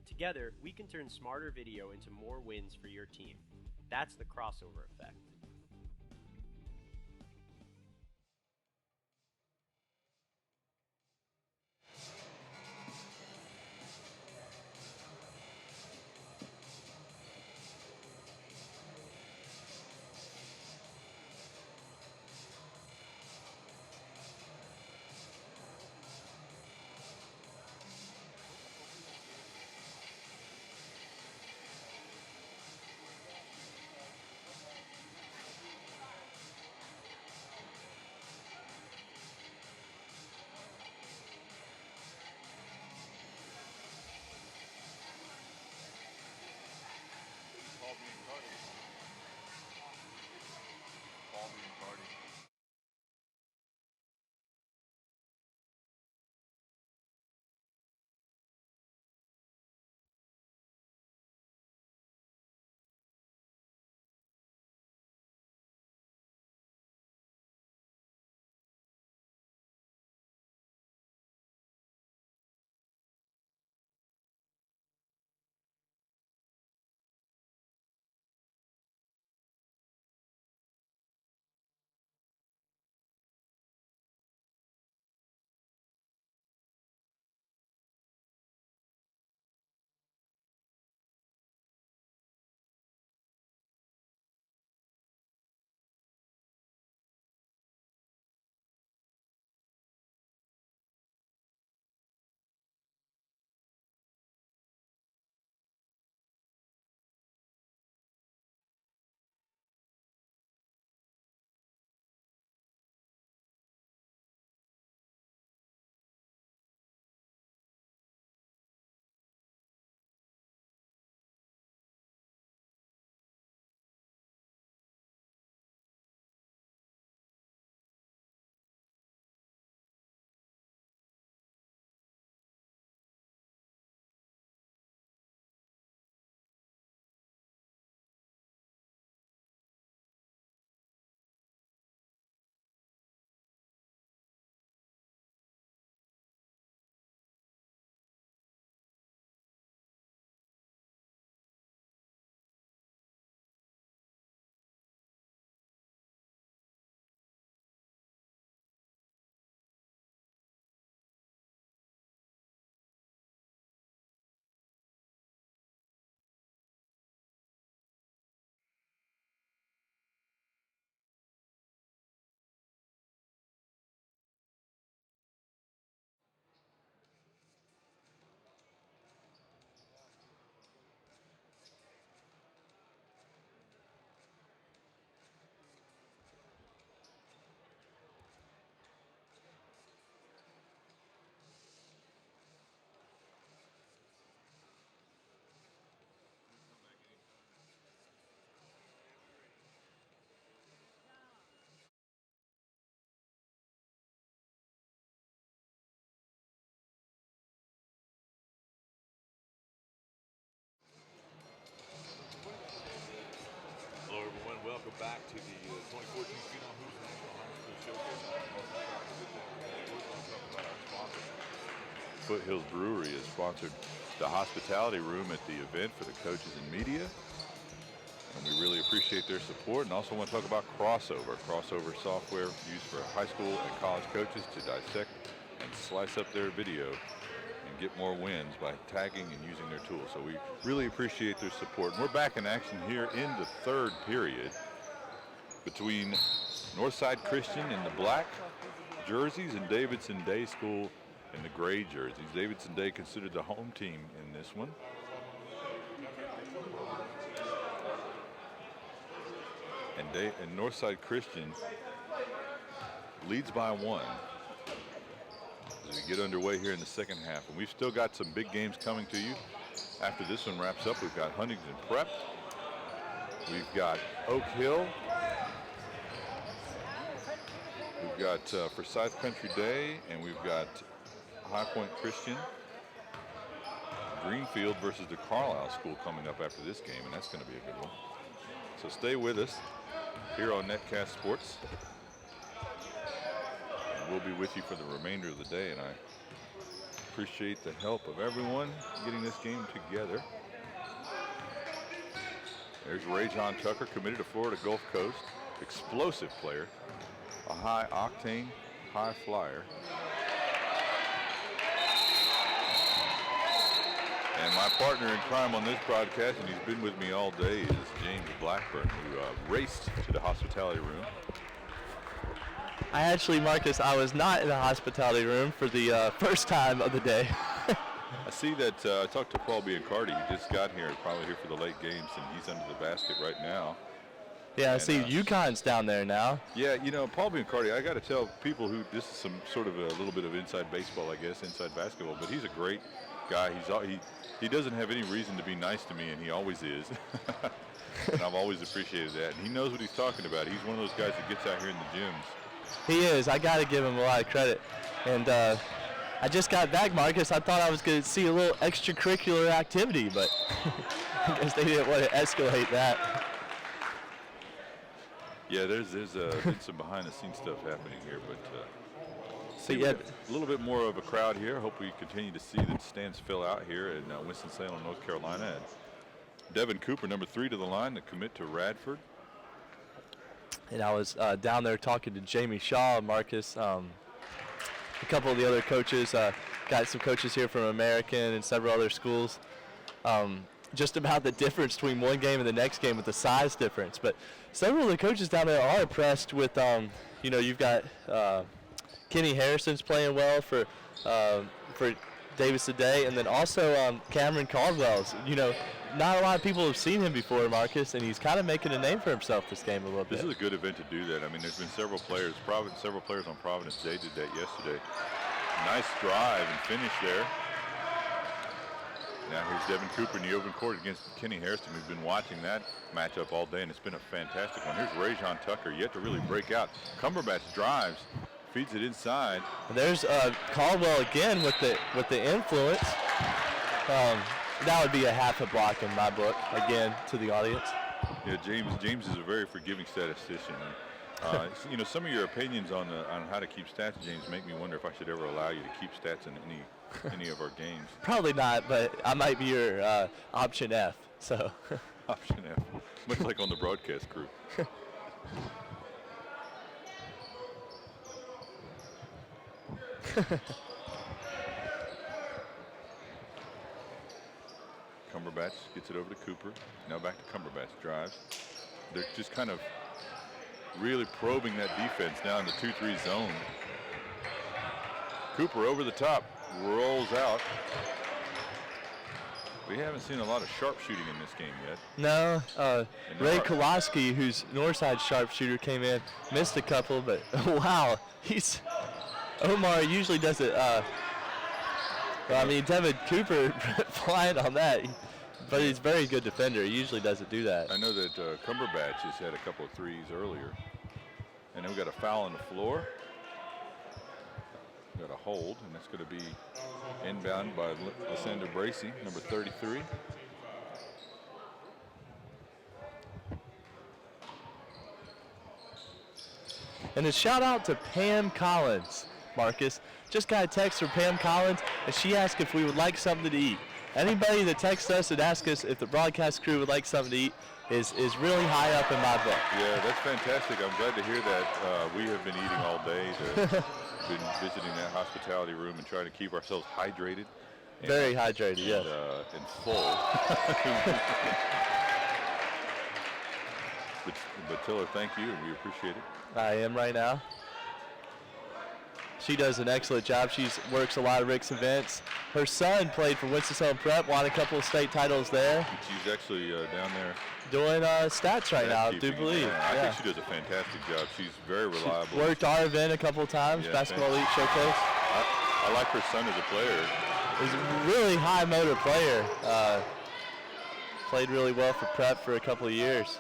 Together, we can turn smarter video into more wins for your team. That's the crossover effect. Hello, everyone. Welcome back to the 2014 Phenom Hoops National High School Showcase. Foothills Brewery has sponsored the hospitality room at the event for the coaches and media, and we really appreciate their support. And also want to talk about Crossover software used for high school and college coaches to dissect and slice up their video and get more wins by tagging and using their tools. So we really appreciate their support. And we're back in action here in the third period between Northside Christian in the black jerseys and Davidson Day School in the gray jerseys. Davidson Day considered the home team in this one. And Northside Christian leads by 1 as we get underway here in the second half. And we've still got some big games coming to you. After this one wraps up, we've got Huntington Prep. We've got Oak Hill. We've got Forsyth Country Day, and we've got High Point Christian. Greenfield versus the Carlisle School coming up after this game, and that's going to be a good one. So stay with us here on Netcast Sports. And we'll be with you for the remainder of the day, and I appreciate the help of everyone getting this game together. There's Ray John Tucker, committed to Florida Gulf Coast. Explosive player, a high octane, high flyer. And my partner in crime on this broadcast, and he's been with me all day, is James Blackburn, who raced to the hospitality room. Marcus, I was not in the hospitality room for the first time of the day. I see that I talked to Paul Biancardi. He just got here, probably here for the late games, and he's under the basket right now. Yeah, I see UConn's down there now. Yeah, you know, Paul Biancardi, I got to tell people who this is some sort of a little bit of inside baseball, I guess, inside basketball, but he's a great guy. He doesn't have any reason to be nice to me, and he always is. And I've always appreciated that. And he knows what he's talking about. He's one of those guys that gets out here in the gyms. He is. I got to give him a lot of credit. And I just got back, Marcus. I thought I was going to see a little extracurricular activity, but I guess they didn't want to escalate that. Yeah, there's been some behind-the-scenes stuff happening here, but So yeah, a little bit more of a crowd here. Hope we continue to see the stands fill out here in Winston-Salem, North Carolina. And Devin Cooper, number 3 to the line, to commit to Radford. And I was down there talking to Jamie Shaw, Marcus. A couple of the other coaches, got some coaches here from American and several other schools. Just about the difference between one game and the next game with the size difference. But several of the coaches down there are impressed with, you've got Kenny Harrison's playing well for Davidson Day, and then also Cameron Caldwell's. Not a lot of people have seen him before, Marcus, and he's kind of making a name for himself this game a little bit. This is a good event to do that. I mean, there's been several players on Providence Day did that yesterday. Nice drive and finish there. Now here's Devin Cooper in the open court against Kenny Harrison. We've been watching that matchup all day, and it's been a fantastic one. Here's Rajon Tucker, yet to really break out. Cumberbatch drives, feeds it inside. And there's Caldwell again with the influence. That would be a half a block in my book, again, to the audience. Yeah, James is a very forgiving statistician. Some of your opinions on how to keep stats, James, make me wonder if I should ever allow you to keep stats in any of our games. Probably not, but I might be your option F. So. Option F, much like on the broadcast crew. Cumberbatch gets it over to Cooper. Now back to Cumberbatch, drives. They're just kind of really probing that defense now in the 2-3 zone. Cooper over the top, rolls out. We haven't seen a lot of sharpshooting in this game yet. No, Ray Kowalski, who's Northside sharpshooter, came in, missed a couple, but wow, Omar usually does it. Devin Cooper flying on that, but he's a very good defender. He usually doesn't do that. I know that Cumberbatch has had a couple of threes earlier. And then we got a foul on the floor. Got a hold, and that's going to be inbound by Lysander Bracey, number 33. And a shout out to Pam Collins, Marcus. Just got a text from Pam Collins, and she asked if we would like something to eat. Anybody that texts us and asks us if the broadcast crew would like something to eat is really high up in my book. Yeah, that's fantastic. I'm glad to hear that. We have been eating all day. Been visiting that hospitality room and trying to keep ourselves hydrated. Very hydrated, yes. And full. but Tiller, thank you, and we appreciate it. I am right now. She does an excellent job. She works a lot of Rick's events. Her son played for Winston-Salem Prep, won a couple of state titles there. She's actually down there doing stats right now, I do believe. I think she does a fantastic job. She's very reliable. Worked our event a couple of times, Basketball Elite Showcase. I like her son as a player. He's a really high motor player. Played really well for Prep for a couple of years.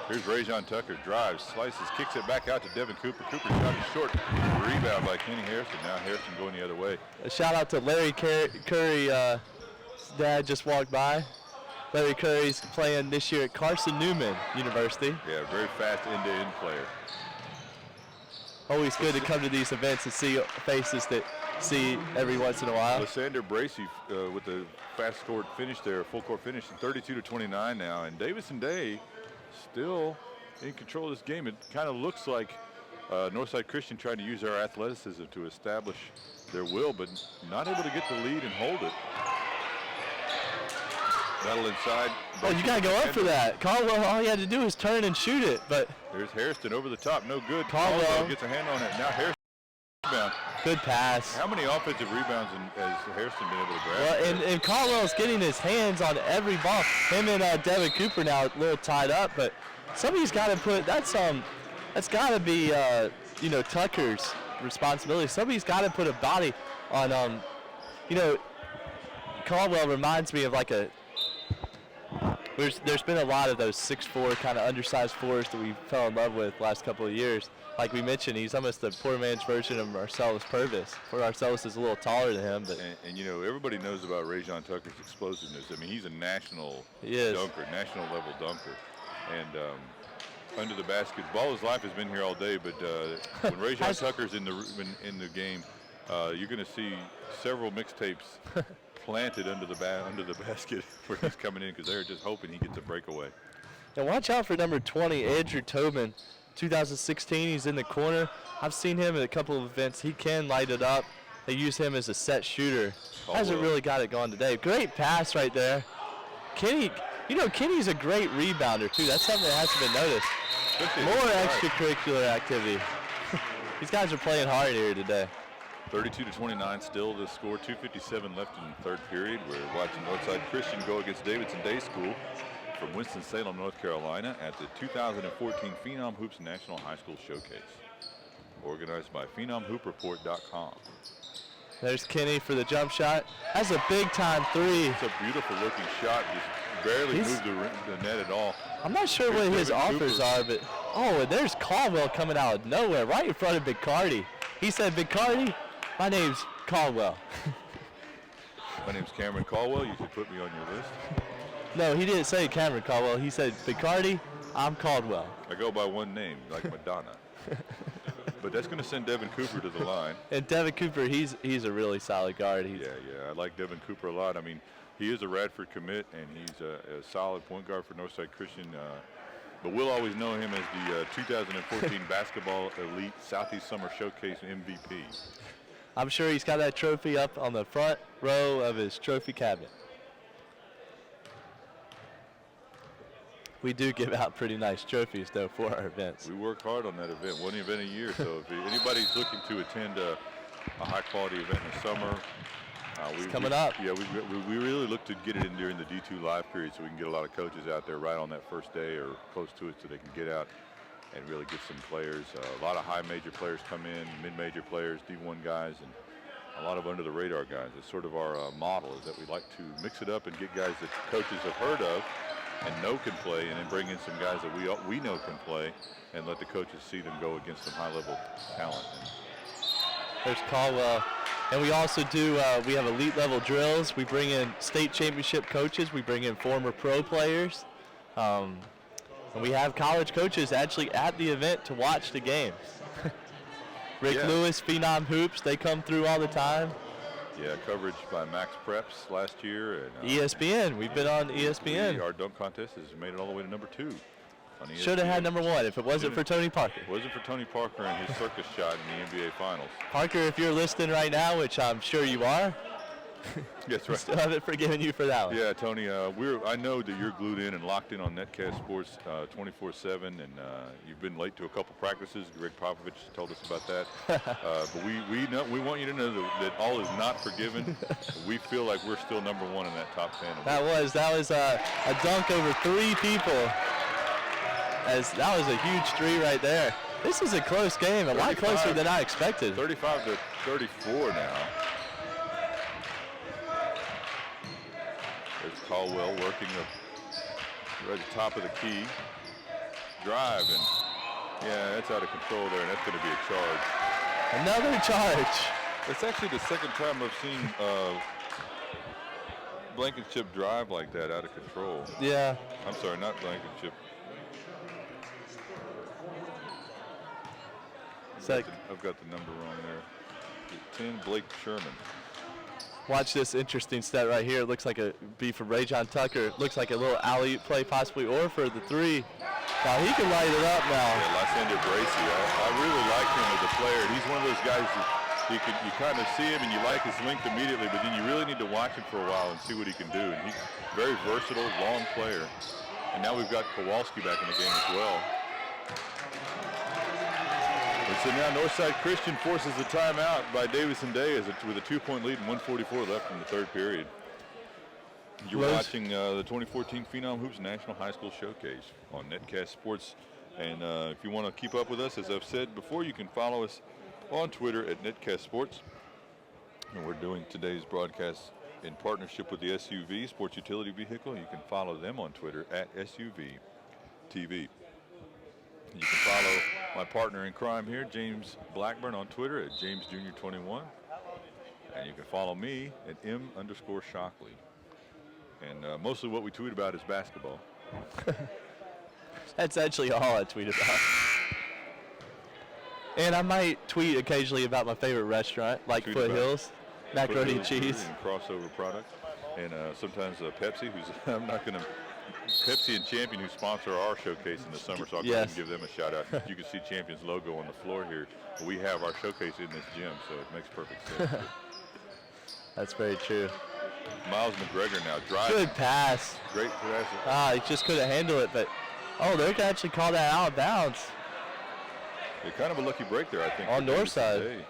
Here's Rajon Tucker, drives, slices, kicks it back out to Devin Cooper. Cooper shot it short. Rebound by Kenny Harrison. Now Harrison going the other way. A shout out to Larry Curry. Dad just walked by. Larry Curry's playing this year at Carson Newman University. Yeah, very fast end-to-end player. Always good to come to these events and see faces that see every once in a while. Lysander Bracey with the fast court finish there, full court finish, 32-29 now. And Davidson Day still in control of this game. It kind of looks like Northside Christian trying to use our athleticism to establish their will, but not able to get the lead and hold it. Battle inside. Oh, you got to go up for that. Caldwell, all he had to do was turn and shoot it, but there's Harrison over the top, no good. Caldwell gets a hand on it. Now Harrison rebound. Good pass. How many offensive rebounds has Harrison been able to grab? Well, and Caldwell's getting his hands on every ball. Him and Devin Cooper now a little tied up, but somebody's got to put that's got to be Tucker's responsibility. Somebody's got to put a body on Caldwell reminds me of like a. There's been a lot of those 6'4" kind of undersized fours that we fell in love with last couple of years. Like we mentioned, he's almost the poor man's version of Marcellus Purvis. Marcellus is a little taller than him, but and everybody knows about Rajon Tucker's explosiveness. I mean, he's a national dunker, national level dunker, and under the basket, ball his life has been here all day. But when Rajon Tucker's in the game, you're going to see several mixtapes planted under the basket where he's coming in because they're just hoping he gets a breakaway. And watch out for number 20, Andrew Tobin. 2016, he's in the corner. I've seen him at a couple of events. He can light it up. They use him as a set shooter. Hasn't really got it going today. Great pass right there. Kenny, Kenny's a great rebounder too. That's something that hasn't been noticed. More extracurricular activity. These guys are playing hard here today. 32-29 still the score, 2:57 left in the third period. We're watching Northside Christian go against Davidson Day School from Winston-Salem, North Carolina at the 2014 Phenom Hoops National High School Showcase, organized by PhenomHoopReport.com. There's Kenny for the jump shot. That's a big-time three. It's a beautiful looking shot. Just barely moved the net at all. I'm not sure what his offers are, but and there's Caldwell coming out of nowhere, right in front of Bicardi. He said, "Bicardi, my name's Caldwell." My name's Cameron Caldwell. You should put me on your list. No, he didn't say Cameron Caldwell. He said, "Bicardi, I'm Caldwell." I go by one name, like Madonna. But that's going to send Devin Cooper to the line. And Devin Cooper, he's a really solid guard. Yeah, I like Devin Cooper a lot. I mean, he is a Radford commit, and he's a solid point guard for Northside Christian. But we'll always know him as the 2014 Basketball Elite Southeast Summer Showcase MVP. I'm sure he's got that trophy up on the front row of his trophy cabinet. We do give out pretty nice trophies, though, for our events. We work hard on that event, one event a year. So if anybody's looking to attend a high-quality event in the summer, it's coming up. Yeah, we really look to get it in during the D2 live period so we can get a lot of coaches out there right on that first day or close to it so they can get out and really get some players. A lot of high major players come in, mid-major players, D1 guys, and a lot of under-the-radar guys. It's sort of our model is that we like to mix it up and get guys that coaches have heard of and know can play, and then bring in some guys that we know can play and let the coaches see them go against some high-level talent. There's Caldwell. And we also do, we have elite level drills. We bring in state championship coaches. We bring in former pro players. And we have college coaches actually at the event to watch the games. Rick Lewis, Phenom Hoops, they come through all the time. Yeah, coverage by Max Preps last year. And, ESPN, we've been on ESPN. Our dunk contest has made it all the way to number 2. Should have had number 1 if it wasn't for Tony Parker. It wasn't for Tony Parker and his circus shot in the NBA Finals. Parker, if you're listening right now, which I'm sure you are, yes, right. Still haven't forgiven you for that one. Yeah, Tony, I know that you're glued in and locked in on Netcast Sports 24/7, and you've been late to a couple practices. Greg Popovich told us about that. But we want you to know that all is not forgiven. We feel like we're still number 1 in that top 10. That was a dunk over 3 people. That was a huge 3 right there. This is a close game, a lot closer than I expected. 35-34 now. Caldwell working right at the top of the key. Drive, and yeah, that's out of control there, and that's going to be a charge. Another charge. It's actually the second time I've seen Blankenship drive like that, out of control. Yeah. I'm sorry, not Blankenship. I've got the number wrong there. 10, Blake Sherman. Watch this interesting stat right here. It looks like a B for Rajon Tucker. It looks like a little alley-oop play possibly, or for the three. Now he can light it up now. Yeah, Lysander Bracey. I really like him as a player. He's one of those guys that you kind of see him and you like his length immediately, but then you really need to watch him for a while and see what he can do. And he's a very versatile, long player. And now we've got Kowalski back in the game as well. And so now Northside Christian forces a timeout by Davidson Day with a 2-point lead and 1:44 left in the third period. You're watching the 2014 Phenom Hoops National High School Showcase on Netcast Sports. And if you want to keep up with us, as I've said before, you can follow us on Twitter at Netcast Sports. And we're doing today's broadcast in partnership with the SUV Sports Utility Vehicle. You can follow them on Twitter at SUV TV. You can follow my partner in crime here, James Blackburn, on Twitter at James Jr. 21. And you can follow me at M_Shockley. And mostly what we tweet about is basketball. That's actually all I tweet about. And I might tweet occasionally about my favorite restaurant, like Foothills, macaroni and cheese. And crossover product. And sometimes Pepsi, I'm not going to, Pepsi and Champion, who sponsor our showcase in the summer, so I'll go ahead and give them a shout out. You can see Champion's logo on the floor here. We have our showcase in this gym, so it makes perfect sense. That's very true. Miles McGregor now driving. Good pass. Great pass. He just couldn't handle it, but they're gonna actually call that out of bounds. It's kind of a lucky break there, I think. On Northside.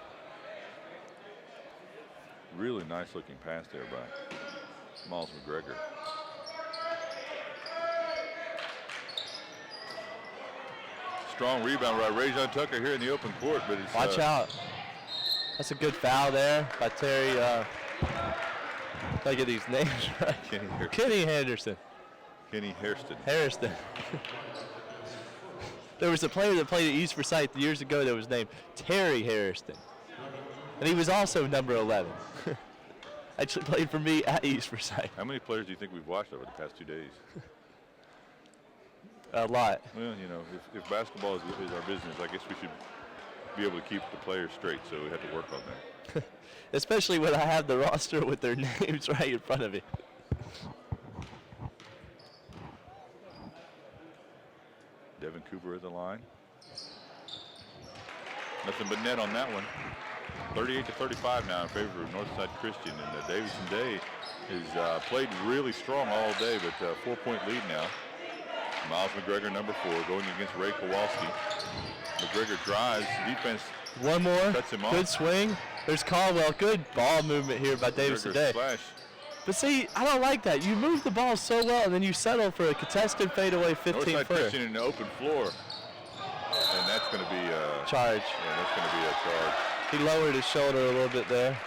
Really nice looking pass there by Miles McGregor. Strong rebound by Rajon Tucker here in the open court, but it's watch out. That's a good foul there by Terry. I get these names right. Kenny Henderson. Kenny Hairston. There was a player that played at East Forsyth years ago that was named Terry Hairston. And he was also number 11. Actually played for me at East Forsyth. How many players do you think we've watched over the past 2 days? A lot. Well, you know, if basketball is our business, I guess we should be able to keep the players straight, so we have to work on that. Especially when I have the roster with their names right in front of me. Devin Cooper at the line. Nothing but net on that one. 38-35 now in favor of Northside Christian, and Davidson Day has played really strong all day, but 4-point lead now. Miles McGregor, number 4, going against Ray Kowalski. McGregor drives, defense. One more. Cuts him off. Good swing. There's Caldwell. Good ball movement here by Davidson Day. Splash. But see, I don't like that. You move the ball so well, and then you settle for a contested fadeaway 15-footer. Northside Christian in the open floor, and that's going to be a charge. Yeah, that's going to be a charge. He lowered his shoulder a little bit there.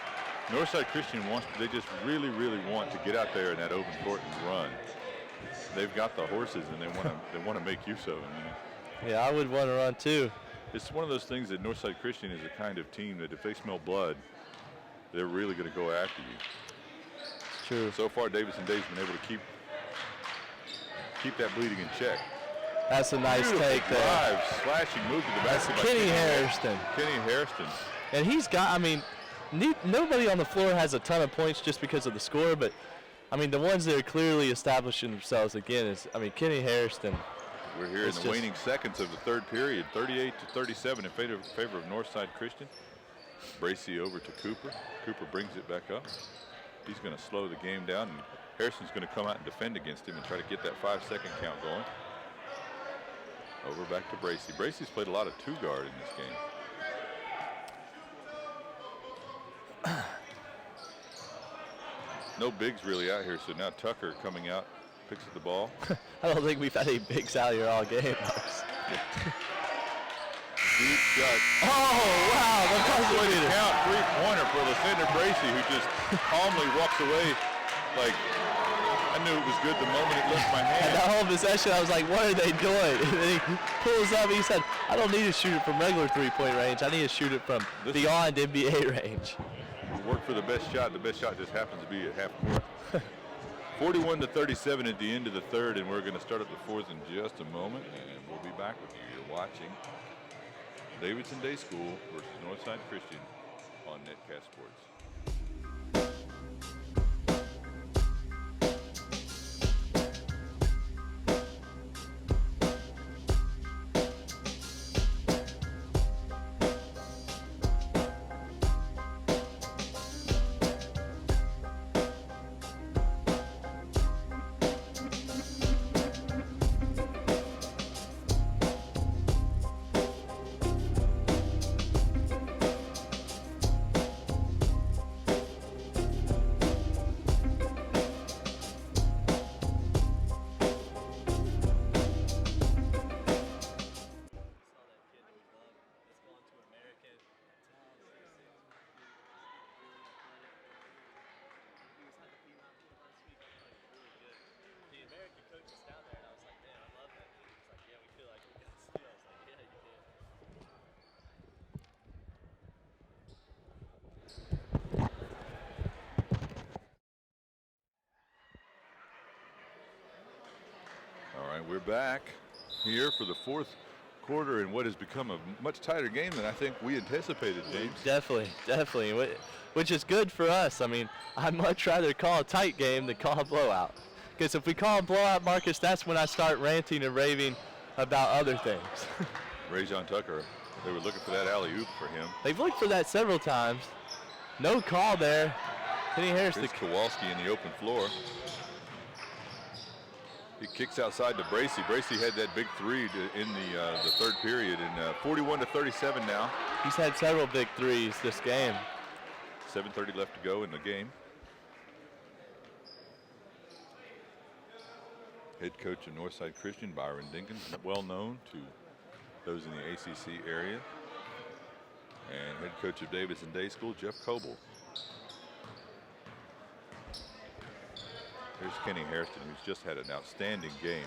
Northside Christian they just really, really want to get out there in that open court and run. They've got the horses, and they want to make use of them. You know? Yeah, I would want to run too. It's one of those things that Northside Christian is a kind of team that if they smell blood, they're really going to go after you. It's true. So far, Davidson Day's been able to keep that bleeding in check. That's a nice take there. Drive, slashing move to the basket. Kenny Hairston. Kenny Hairston. And he's got, I mean, nobody on the floor has a ton of points just because of the score, but, I mean, the ones that are clearly establishing themselves again is, I mean, Kenny Hairston. We're here in the waning seconds of the third period, 38-37 in favor of Northside Christian. Bracey over to Cooper. Cooper brings it back up. He's going to slow the game down, and Hairston's going to come out and defend against him and try to get that 5-second count going. Over back to Bracey. Bracey's played a lot of two-guard in this game. No bigs really out here, so now Tucker coming out, picks up the ball. I don't think we've had any bigs out here all game. Deep shot. Oh, wow. That's the way to count. Three-pointer for Lysander Bracey, who just calmly walks away like I knew it was good the moment it left my And hand. that whole possession, I was like, what are they doing? And then he pulls up, he said, I don't need to shoot it from regular three-point range. I need to shoot it from beyond NBA range. Work for the best shot. The best shot just happens to be at half court. 41-37 at the end of the third, and we're going to start up the fourth in just a moment, and we'll be back with you. You're watching Davidson Day School versus Northside Christian on Netcast Sports. All right, we're back here for the fourth quarter in what has become a much tighter game than I think we anticipated, James. Definitely, which is good for us. I mean, I'd much rather call a tight game than call a blowout. Because if we call a blowout, Marcus, that's when I start ranting and raving about other things. Rajon Tucker, they were looking for that alley-oop for him. They've looked for that several times. No call there. Kenny Harris. Here's Kowalski in the open floor. He kicks outside to Bracey. Bracey had that big three in the third period, and 41-37 now. He's had several big threes this game. 7:30 left to go in the game. Head coach of Northside Christian, Byron Dinkins, well known to those in the ACC area. And head coach of Davidson Day School, Jeff Coble. Here's Kenny Hairston, who's just had an outstanding game.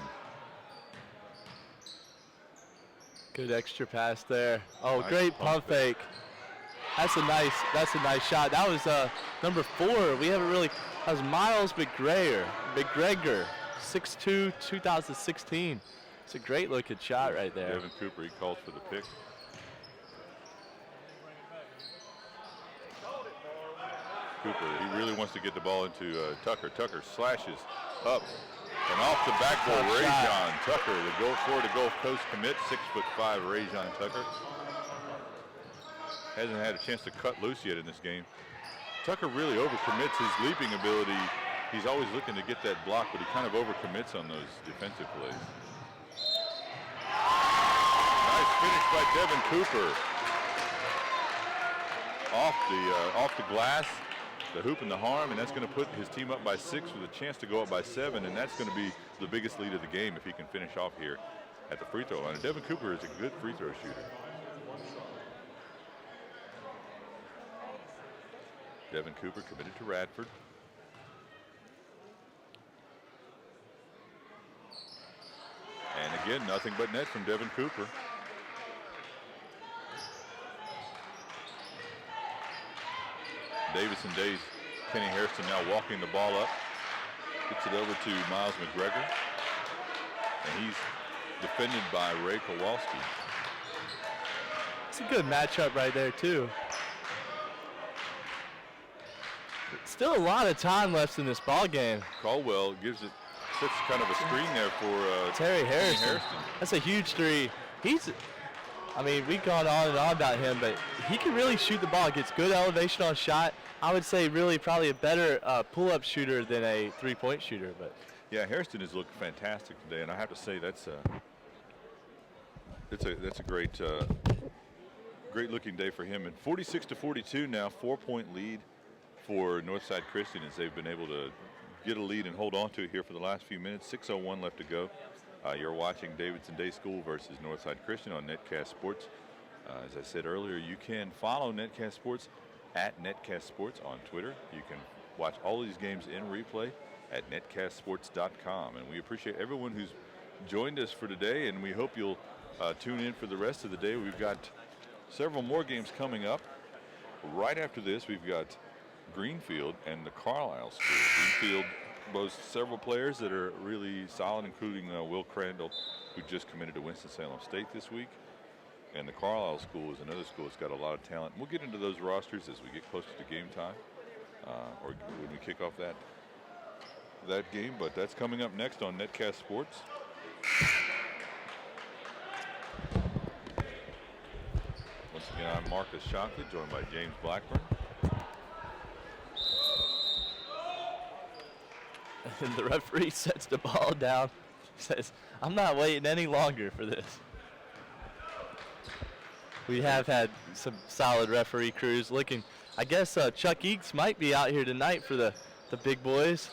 Good extra pass there. Oh, nice great pump fake. That's a nice shot. That was number 4. We haven't really. That was Miles McGregor, 6'2", 2016. It's a great looking shot right there. Devin Cooper, he calls for the pick. Cooper, he really wants to get the ball into Tucker. Tucker slashes up and off the backboard. Rajon Tucker, the Florida Gulf Coast commit, 6'5" Rajon Tucker. Hasn't had a chance to cut loose yet in this game. Tucker really overcommits his leaping ability. He's always looking to get that block, but he kind of overcommits on those defensive plays. Nice finish by Devin Cooper. Off the glass. The hoop and the harm, and that's going to put his team up by 6 with a chance to go up by 7, and that's going to be the biggest lead of the game if he can finish off here at the free throw line. And Devin Cooper is a good free throw shooter. Devin Cooper committed to Radford. And again, nothing but net from Devin Cooper. Davidson Day's Kenny Hairston now walking the ball up. Gets it over to Miles McGregor. And he's defended by Ray Kowalski. It's a good matchup right there, too. Still a lot of time left in this ball game. Caldwell gives it sets kind of a screen there for Terry Hairston. That's a huge three. I mean, we've gone on and on about him, but he can really shoot the ball. Gets good elevation on shot. I would say really probably a better pull-up shooter than a three-point shooter. But yeah, Hairston has looked fantastic today, and I have to say that's a great looking day for him. And 46-42 now, 4-point lead for Northside Christian as they've been able to get a lead and hold on to it here for the last few minutes. 6:01 left to go. You're watching Davidson Day School versus Northside Christian on Netcast Sports. As I said earlier, you can follow Netcast Sports at Netcast Sports on Twitter. You can watch all these games in replay at netcastsports.com. And we appreciate everyone who's joined us for today, and we hope you'll tune in for the rest of the day. We've got several more games coming up. Right after this, we've got Greenfield and the Carlisle School. Greenfield boasts several players that are really solid, including Will Crandall, who just committed to Winston-Salem State this week. And the Carlisle School is another school that's got a lot of talent. We'll get into those rosters as we get closer to game time, or when we kick off that game. But that's coming up next on Netcast Sports. Once again, I'm Marcus Shockley, joined by James Blackburn. And the referee sets the ball down, says, I'm not waiting any longer for this. We have had some solid referee crews looking. I guess Chuck Eakes might be out here tonight for the big boys.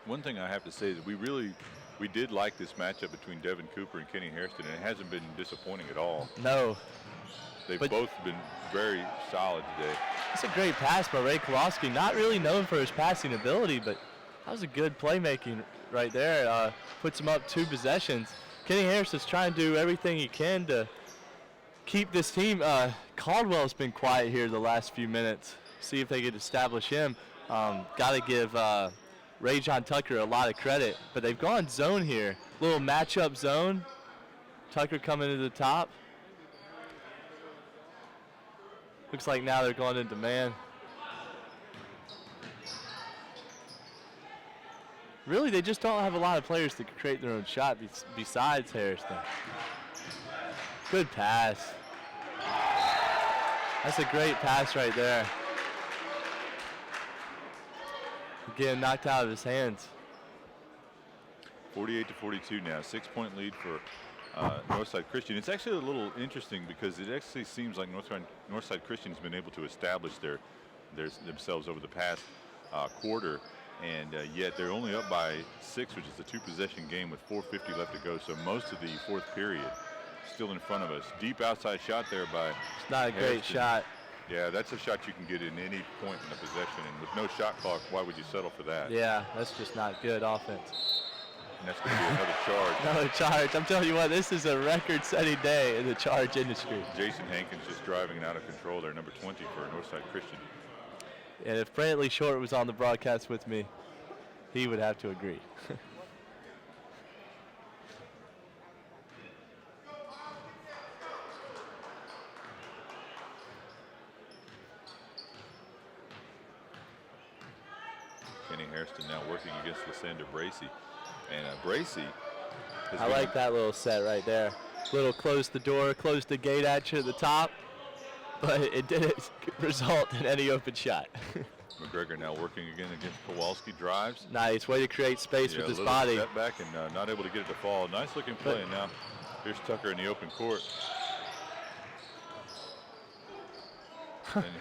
One thing I have to say is we did like this matchup between Devin Cooper and Kenny Hairston, and it hasn't been disappointing at all. No. They've both been very solid today. It's a great pass by Ray Kowalski. Not really known for his passing ability, but that was a good playmaking right there. Puts him up 2 possessions. Kenny Hairston's trying to do everything he can to keep this team. Caldwell's been quiet here the last few minutes. See if they could establish him. Got to give Ray John Tucker a lot of credit, but they've gone zone here. Little matchup zone. Tucker coming to the top. Looks like now they're going into man. Really, they just don't have a lot of players that can create their own shot besides Hairston. Good pass. That's a great pass right there. Again, knocked out of his hands. 48-42 now, 6-point lead for Northside Christian. It's actually a little interesting because it actually seems like Northside Christian has been able to establish themselves over the past quarter, and yet they're only up by 6, which is a 2-possession game with 4:50 left to go. So most of the fourth period still in front of us. Deep outside shot there by It's not a Hairston. great shot. Yeah, that's a shot you can get in any point in the possession, and with no shot clock, why would you settle for that? Yeah, that's just not good offense. And that's going to be another charge. Another charge. I'm telling you what, this is a record-setting day in the charge industry. Jason Hankins just driving out of control there, number 20 for Northside Christian. And if Brantley Short was on the broadcast with me, he would have to agree. Kenny Hairston now working against Lysander Bracey. And Bracey I like that little set right there. Little close the door, close the gate at you at the top, but it didn't result in any open shot. McGregor now working again against Kowalski, drives. Nice way to create space with his a little body. step back and not able to get it to fall. Nice looking play. And now here's Tucker in the open court.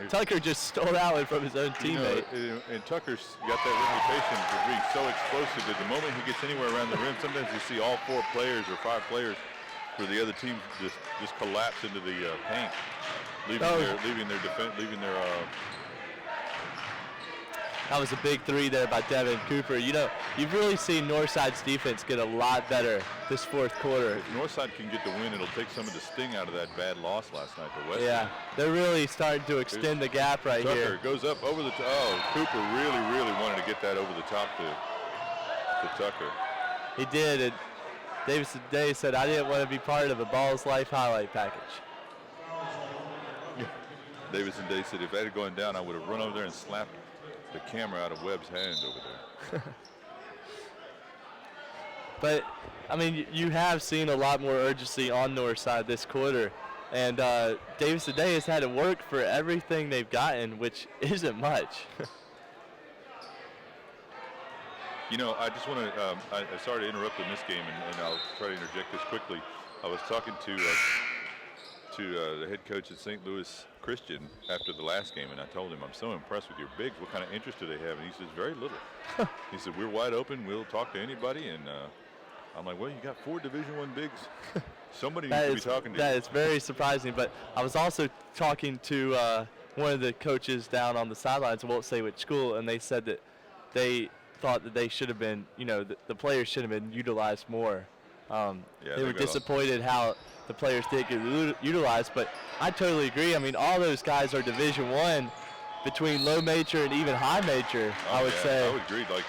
Tucker just stole that one from his own teammate. And Tucker's got that reputation for being so explosive that the moment he gets anywhere around the rim, sometimes you see all 4 players or 5 players for the other team just collapse into the paint, leaving their defense, That was a big 3 there by Devin Cooper. You know, you've really seen Northside's defense get a lot better this fourth quarter. If Northside can get the win, it'll take some of the sting out of that bad loss last night to West. Yeah, they're really starting to extend the gap right Tucker here. goes up over the top. Oh, Cooper really wanted to get that over the top to Tucker. He did. And Davidson Day said, I didn't want to be part of a Balls Life highlight package. Davidson Day said, if that had gone down, I would have run over there and slapped the camera out of Webb's hand over there. But, I mean, you have seen a lot more urgency on Northside this quarter. And Davidson Day has had to work for everything they've gotten, which isn't much. You know, I just want to, I'm sorry to interrupt in this game, and I'll try to interject this quickly. I was talking to the head coach at St. Louis Christian after the last game, and I told him, I'm so impressed with your bigs. What kind of interest do they have? And he says, very little. He said, we're wide open. We'll talk to anybody. And I'm like, well, you got 4 Division I bigs. Somebody needs to be talking to you. That is very surprising. But I was also talking to one of the coaches down on the sidelines. I won't say which school, and they said that they thought that they should have been, the players should have been utilized more. They were disappointed how the players did get utilized, but I totally agree. I mean, all those guys are Division I, between low major and even high major, I would say. I would agree. Like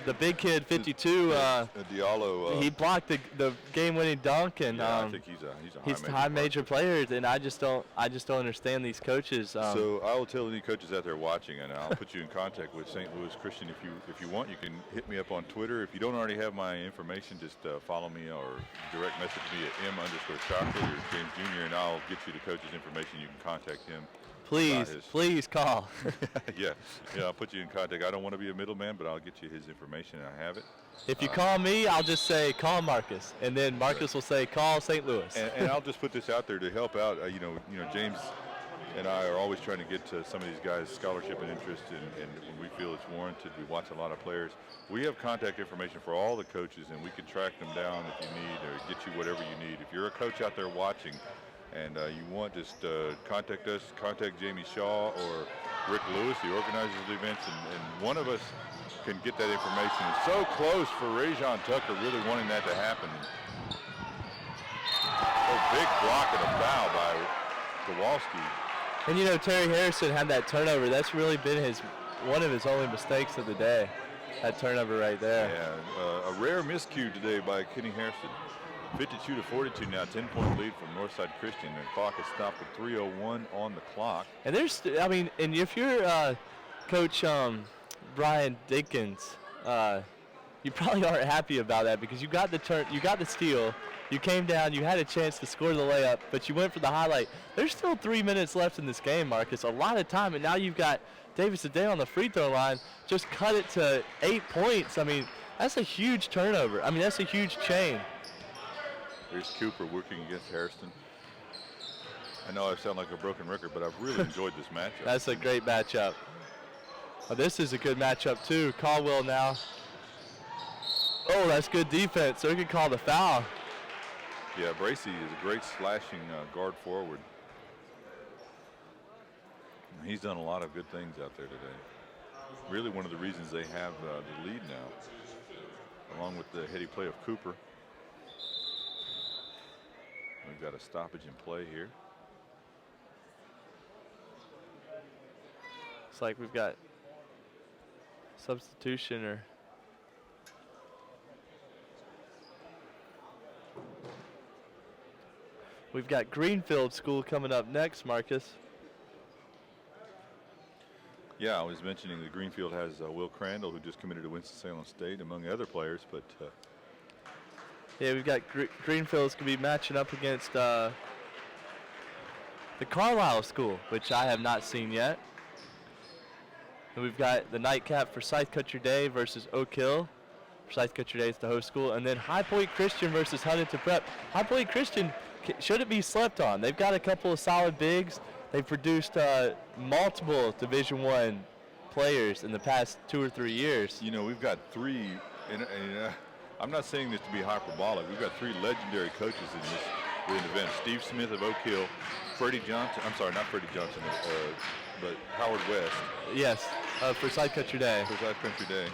the big kid, 52, Diallo. he blocked the game-winning dunk, and I think he's a high major player, and I just don't understand these coaches. So I will tell any coaches out there watching, and I'll put you in contact with St. Louis Christian if you want. You can hit me up on Twitter. If you don't already have my information, just follow me or direct message me at M_Shockley or James Jr. and I'll get you the coach's information. You can contact him. Please call. yeah, I'll put you in contact. I don't want to be a middleman, but I'll get you his information, and I have it. If you call me, I'll just say, call Marcus, and then Marcus will say, call St. Louis. And I'll just put this out there to help out. James and I are always trying to get to some of these guys' scholarship and interest, and when we feel it's warranted, we watch a lot of players. We have contact information for all the coaches, and we can track them down if you need or get you whatever you need. If you're a coach out there watching, and you want, just contact us, contact Jamie Shaw or Rick Lewis, the organizers of the events, and one of us can get that information. It's so close for Rajon Tucker really wanting that to happen. Big block and a foul by Kowalski. And Terry Harrison had that turnover. That's really been one of his only mistakes of the day, that turnover right there. Yeah, a rare miscue today by Kenny Harrison. 52-42 now, 10-point lead from Northside Christian. The clock is stopped at 3:01 on the clock. And and if you're Coach Brian Dinkins, you probably aren't happy about that because you got the steal, you came down, you had a chance to score the layup, but you went for the highlight. There's still 3 minutes left in this game, Marcus. A lot of time, and now you've got Davidson Day on the free throw line. Just cut it to 8 points. I mean, that's a huge turnover. I mean, that's a huge chain. Here's Cooper working against Harrison. I know I sound like a broken record, but I've really enjoyed this matchup. That's a great matchup. Oh, this is a good matchup, too. Caldwell now. Oh, that's good defense. So he can call the foul. Yeah, Bracey is a great slashing guard forward. He's done a lot of good things out there today. Really one of the reasons they have the lead now, along with the heady play of Cooper. We've got a stoppage in play here. It's like we've got substitution or we've got Greenfield School coming up next, Marcus. Yeah, I was mentioning that Greenfield has Will Crandall, who just committed to Winston-Salem State, among other players, but yeah, we've got Greenfield's going to be matching up against the Carlisle School, which I have not seen yet. And we've got the nightcap for Scythe Country Day versus Oak Hill. Scythe Country Day is the host school. And then High Point Christian versus Huntington Prep. High Point Christian shouldn't be slept on. They've got a couple of solid bigs. They've produced multiple Division I players in the past 2 or 3 years. We've got three, and I'm not saying this to be hyperbolic. We've got 3 legendary coaches in this event. Steve Smith of Oak Hill, Freddie Johnson. I'm sorry, not Freddie Johnson, but Howard West. Yes, for Scythe Country Day. For Scythe Country Day.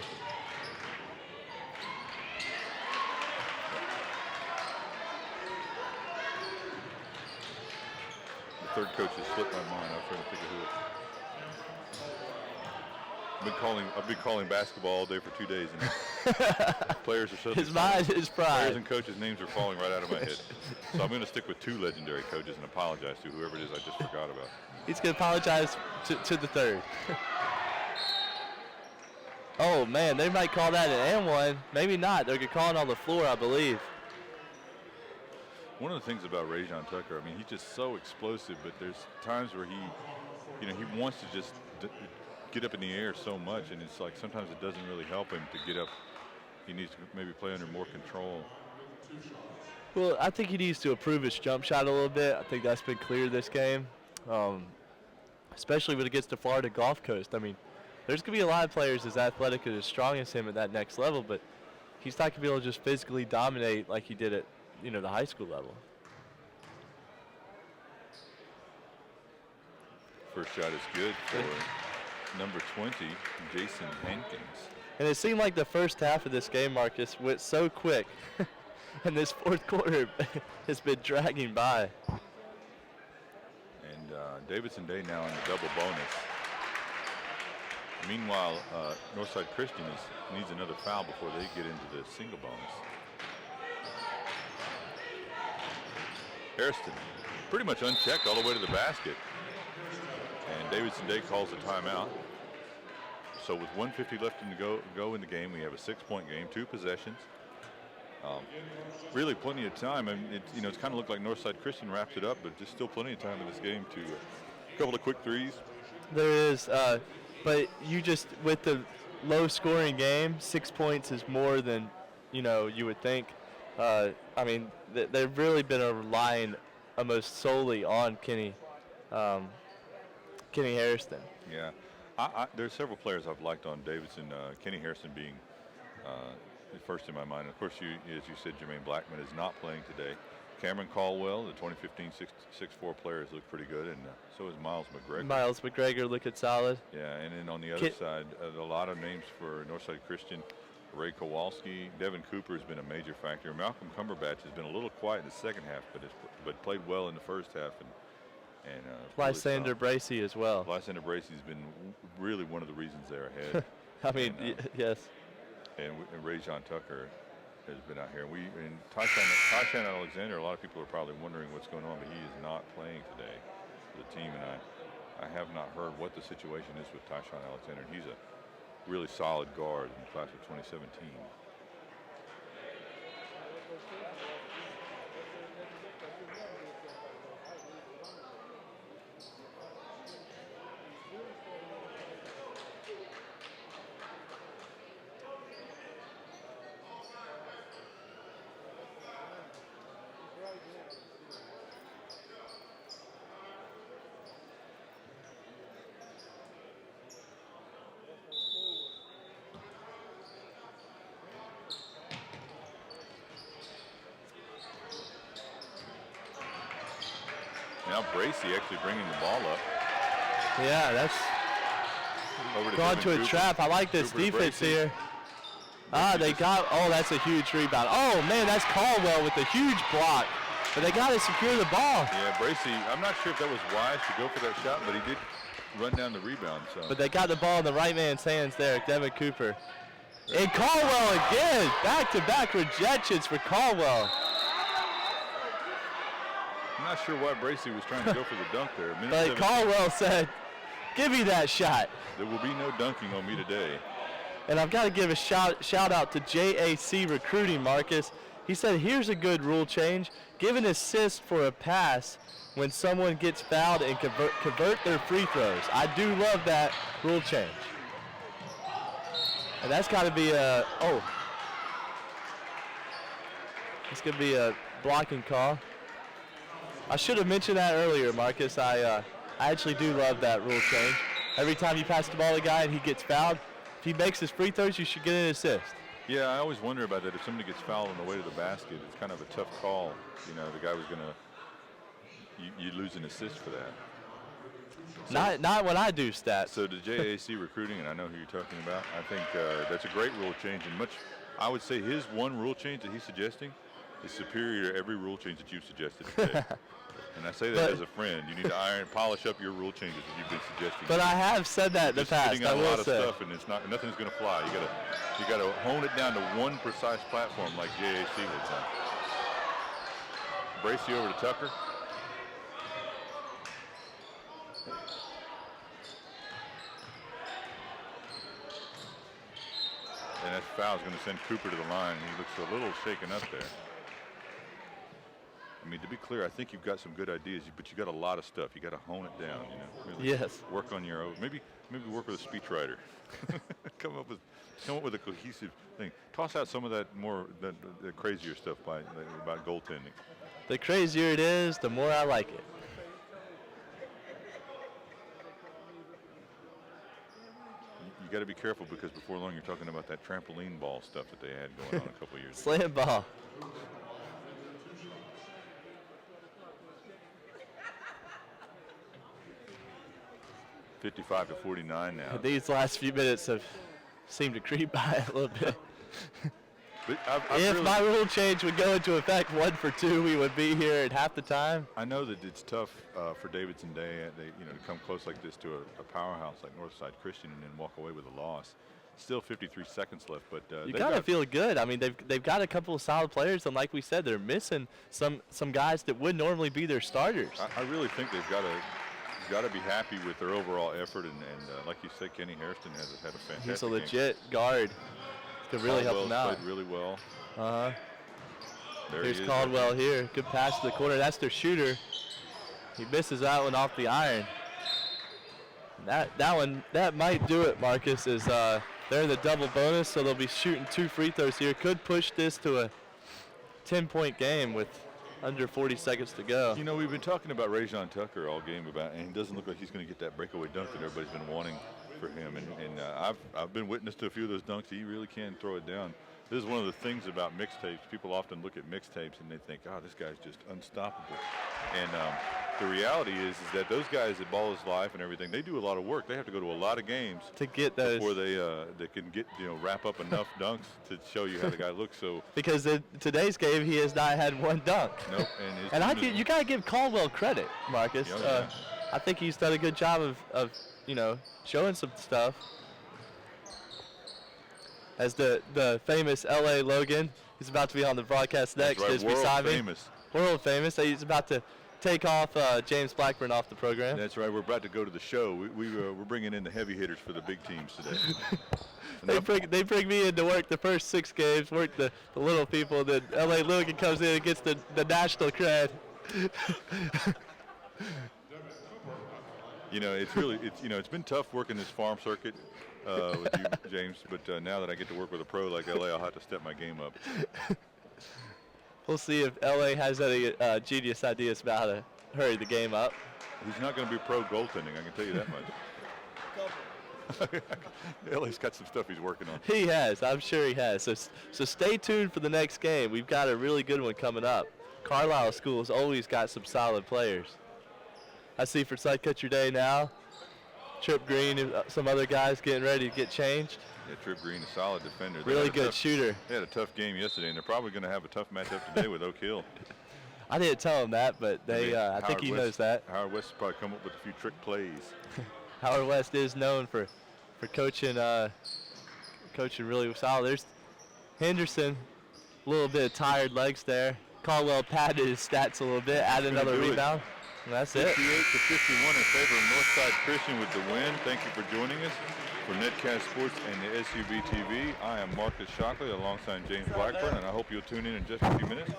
The third coach has slipped my mind. I was trying to think of who it is. I've been calling basketball all day for 2 days, and players are so. His mind is pride. Players and coaches' names are falling right out of my head. So I'm going to stick with 2 legendary coaches and apologize to whoever it is I just forgot about. He's going to apologize to the third. Oh man, they might call that an and-one. Maybe not. They're going to call it on the floor, I believe. One of the things about Rajon Tucker, I mean, he's just so explosive, but there's times where he wants to just get up in the air so much, and it's like sometimes it doesn't really help him to get up. He needs to maybe play under more control. Well, I think he needs to improve his jump shot a little bit. I think that's been clear this game, especially when it gets to Florida Gulf Coast. I mean, there's going to be a lot of players as athletic and as strong as him at that next level, but he's not going to be able to just physically dominate like he did at the high school level. First shot is good for number 20, Jason Hankins. And it seemed like the first half of this game, Marcus, went so quick. And this fourth quarter has been dragging by. And Davidson Day now in the double bonus. Meanwhile, Northside Christian needs another foul before they get into the single bonus. Hairston pretty much unchecked all the way to the basket. And Davidson Day calls a timeout. So with 1:50 left to go in the game, we have a 6-point game, 2 possessions. Really plenty of time. I mean, it's kind of looked like Northside Christian wraps it up, but just still plenty of time in this game to a couple of quick threes. There is, but you just, with the low-scoring game, 6 points is more than, you would think. I mean, they've really been relying almost solely on Kenny Hairston. Yeah. There's several players I've liked on Davidson. Kenny Hairston being first in my mind. Of course, as you said, Jermaine Blackman is not playing today. Cameron Caldwell, the 2015 6'4" player, has looked pretty good, and so is Miles McGregor. Miles McGregor looking solid. Yeah, and then on the other side, a lot of names for Northside Christian. Ray Kowalski, Devin Cooper has been a major factor. Malcolm Cumberbatch has been a little quiet in the second half, but played well in the first half. And Lysander Bracey as well. Lysander Bracey's been really one of the reasons they're ahead. I mean, yes. And Ray John Tucker has been out here. And Tyshawn Alexander, a lot of people are probably wondering what's going on, but he is not playing today for the team. And I have not heard what the situation is with Tyshawn Alexander. He's a really solid guard in the class of 2017. Now Bracey actually bringing the ball up. Yeah, that's gone to a trap. I like this defense here. They got, that's a huge rebound. Oh, man, that's Caldwell with a huge block. But they got to secure the ball. Yeah, Bracey, I'm not sure if that was wise to go for that shot, but he did run down the rebound. So. But they got the ball in the right man's hands there, Devin Cooper. And Caldwell again, back-to-back rejections for Caldwell. I'm not sure why Bracey was trying to go for the dunk there. But Caldwell said, give me that shot. There will be no dunking on me today. And I've got to give a shout out to JAC Recruiting, Marcus. He said, here's a good rule change. Give an assist for a pass when someone gets fouled and convert their free throws. I do love that rule change. And that's got to be it's going to be a blocking call. I should have mentioned that earlier, Marcus. I actually do love that rule change. Every time you pass the ball to a guy and he gets fouled, if he makes his free throws, you should get an assist. Yeah, I always wonder about that. If somebody gets fouled on the way to the basket, it's kind of a tough call. You know, the guy was going to, you lose an assist for that. So, not when I do stats. So the JAC Recruiting, and I know who you're talking about, I think that's a great rule change. And I would say his one rule change that he's suggesting is superior to every rule change that you've suggested today. And I say that as a friend. You need to polish up your rule changes that you've been suggesting. But I have said that in the past. I will say. Stuff and nothing's going to fly. You got to hone it down to one precise platform like JAC has done. Bracey over to Tucker. And that foul is going to send Cooper to the line. He looks a little shaken up there. I mean, to be clear, I think you've got some good ideas, but you got a lot of stuff. You got to hone it down. Really yes. Work on your own. Maybe work with a speechwriter. come up with a cohesive thing. Toss out some of that the crazier stuff about goaltending. The crazier it is, the more I like it. You got to be careful because before long you're talking about that trampoline ball stuff that they had going on a couple years ago. Slam ball. 55-49 now. These last few minutes have seemed to creep by a little bit. But If really, my rule change would go into effect 1 for 2, we would be here at half the time. I know that it's tough for Davidson Day, to come close like this to a powerhouse like Northside Christian and then walk away with a loss. Still 53 seconds left, but You gotta feel good. I mean, they've got a couple of solid players, and like we said, they're missing some guys that would normally be their starters. I really think they've got to be happy with their overall effort, and like you said, Kenny Hairston has had a fantastic He's a game. legit guard. Could really help him out. Played really well. Here's Caldwell here. Good pass to the corner. That's their shooter. He misses that one off the iron. That might do it, Marcus, is they're in the double bonus, so they'll be shooting 2 free throws here. Could push this to a 10-point game with under 40 seconds to go. You know, we've been talking about Rajon Tucker all game and he doesn't look like he's going to get that breakaway dunk that everybody's been wanting for him. And I've been witness to a few of those dunks. He really can throw it down. This is one of the things about mixtapes. People often look at mixtapes and they think, oh, this guy's just unstoppable. And the reality is that those guys that Ball Is Life and everything, they do a lot of work. They have to go to a lot of games to get those before they can get wrap up enough dunks to show you how the guy looks. So because in today's game he has not had one dunk. Nope. And you gotta give Caldwell credit, Marcus. Yeah. I think he's done a good job of showing some stuff. As the famous L.A. Logan, he's about to be on the broadcast next. That's right, beside famous. World famous. He's about to take off James Blackburn off the program. That's right. We're about to go to the show. We're bringing in the heavy hitters for the big teams today. They bring me in to work the first 6 games, work the little people. Then L.A. Logan comes in and gets the national cred. It's been tough working this farm circuit with you, James. But now that I get to work with a pro like LA, I'll have to step my game up. We'll see if LA has any genius ideas about how to hurry the game up. He's not going to be pro goaltending, I can tell you that much. LA's got some stuff he's working on. He has. I'm sure he has. So stay tuned for the next game. We've got a really good one coming up. Carlisle School's always got some solid players. I see for Side Cut Your Day now, Trip Green and some other guys getting ready to get changed. Yeah, Trip Green, a solid defender. Really good shooter. They had a tough game yesterday, and they're probably going to have a tough matchup today with Oak Hill. I didn't tell him that, but I think he knows that. Howard West has probably come up with a few trick plays. Howard West is known for coaching really solid. There's Henderson, a little bit of tired legs there. Caldwell padded his stats a little bit, added another rebound. And that's 58 it. 58-51 in favor of Northside Christian with the win. Thank you for joining us. For Netcast Sports and the SUB TV, I am Marcus Shockley alongside James Blackburn, and I hope you'll tune in just a few minutes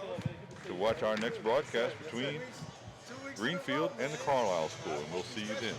to watch our next broadcast between Greenfield and the Carlisle School, and we'll see you then.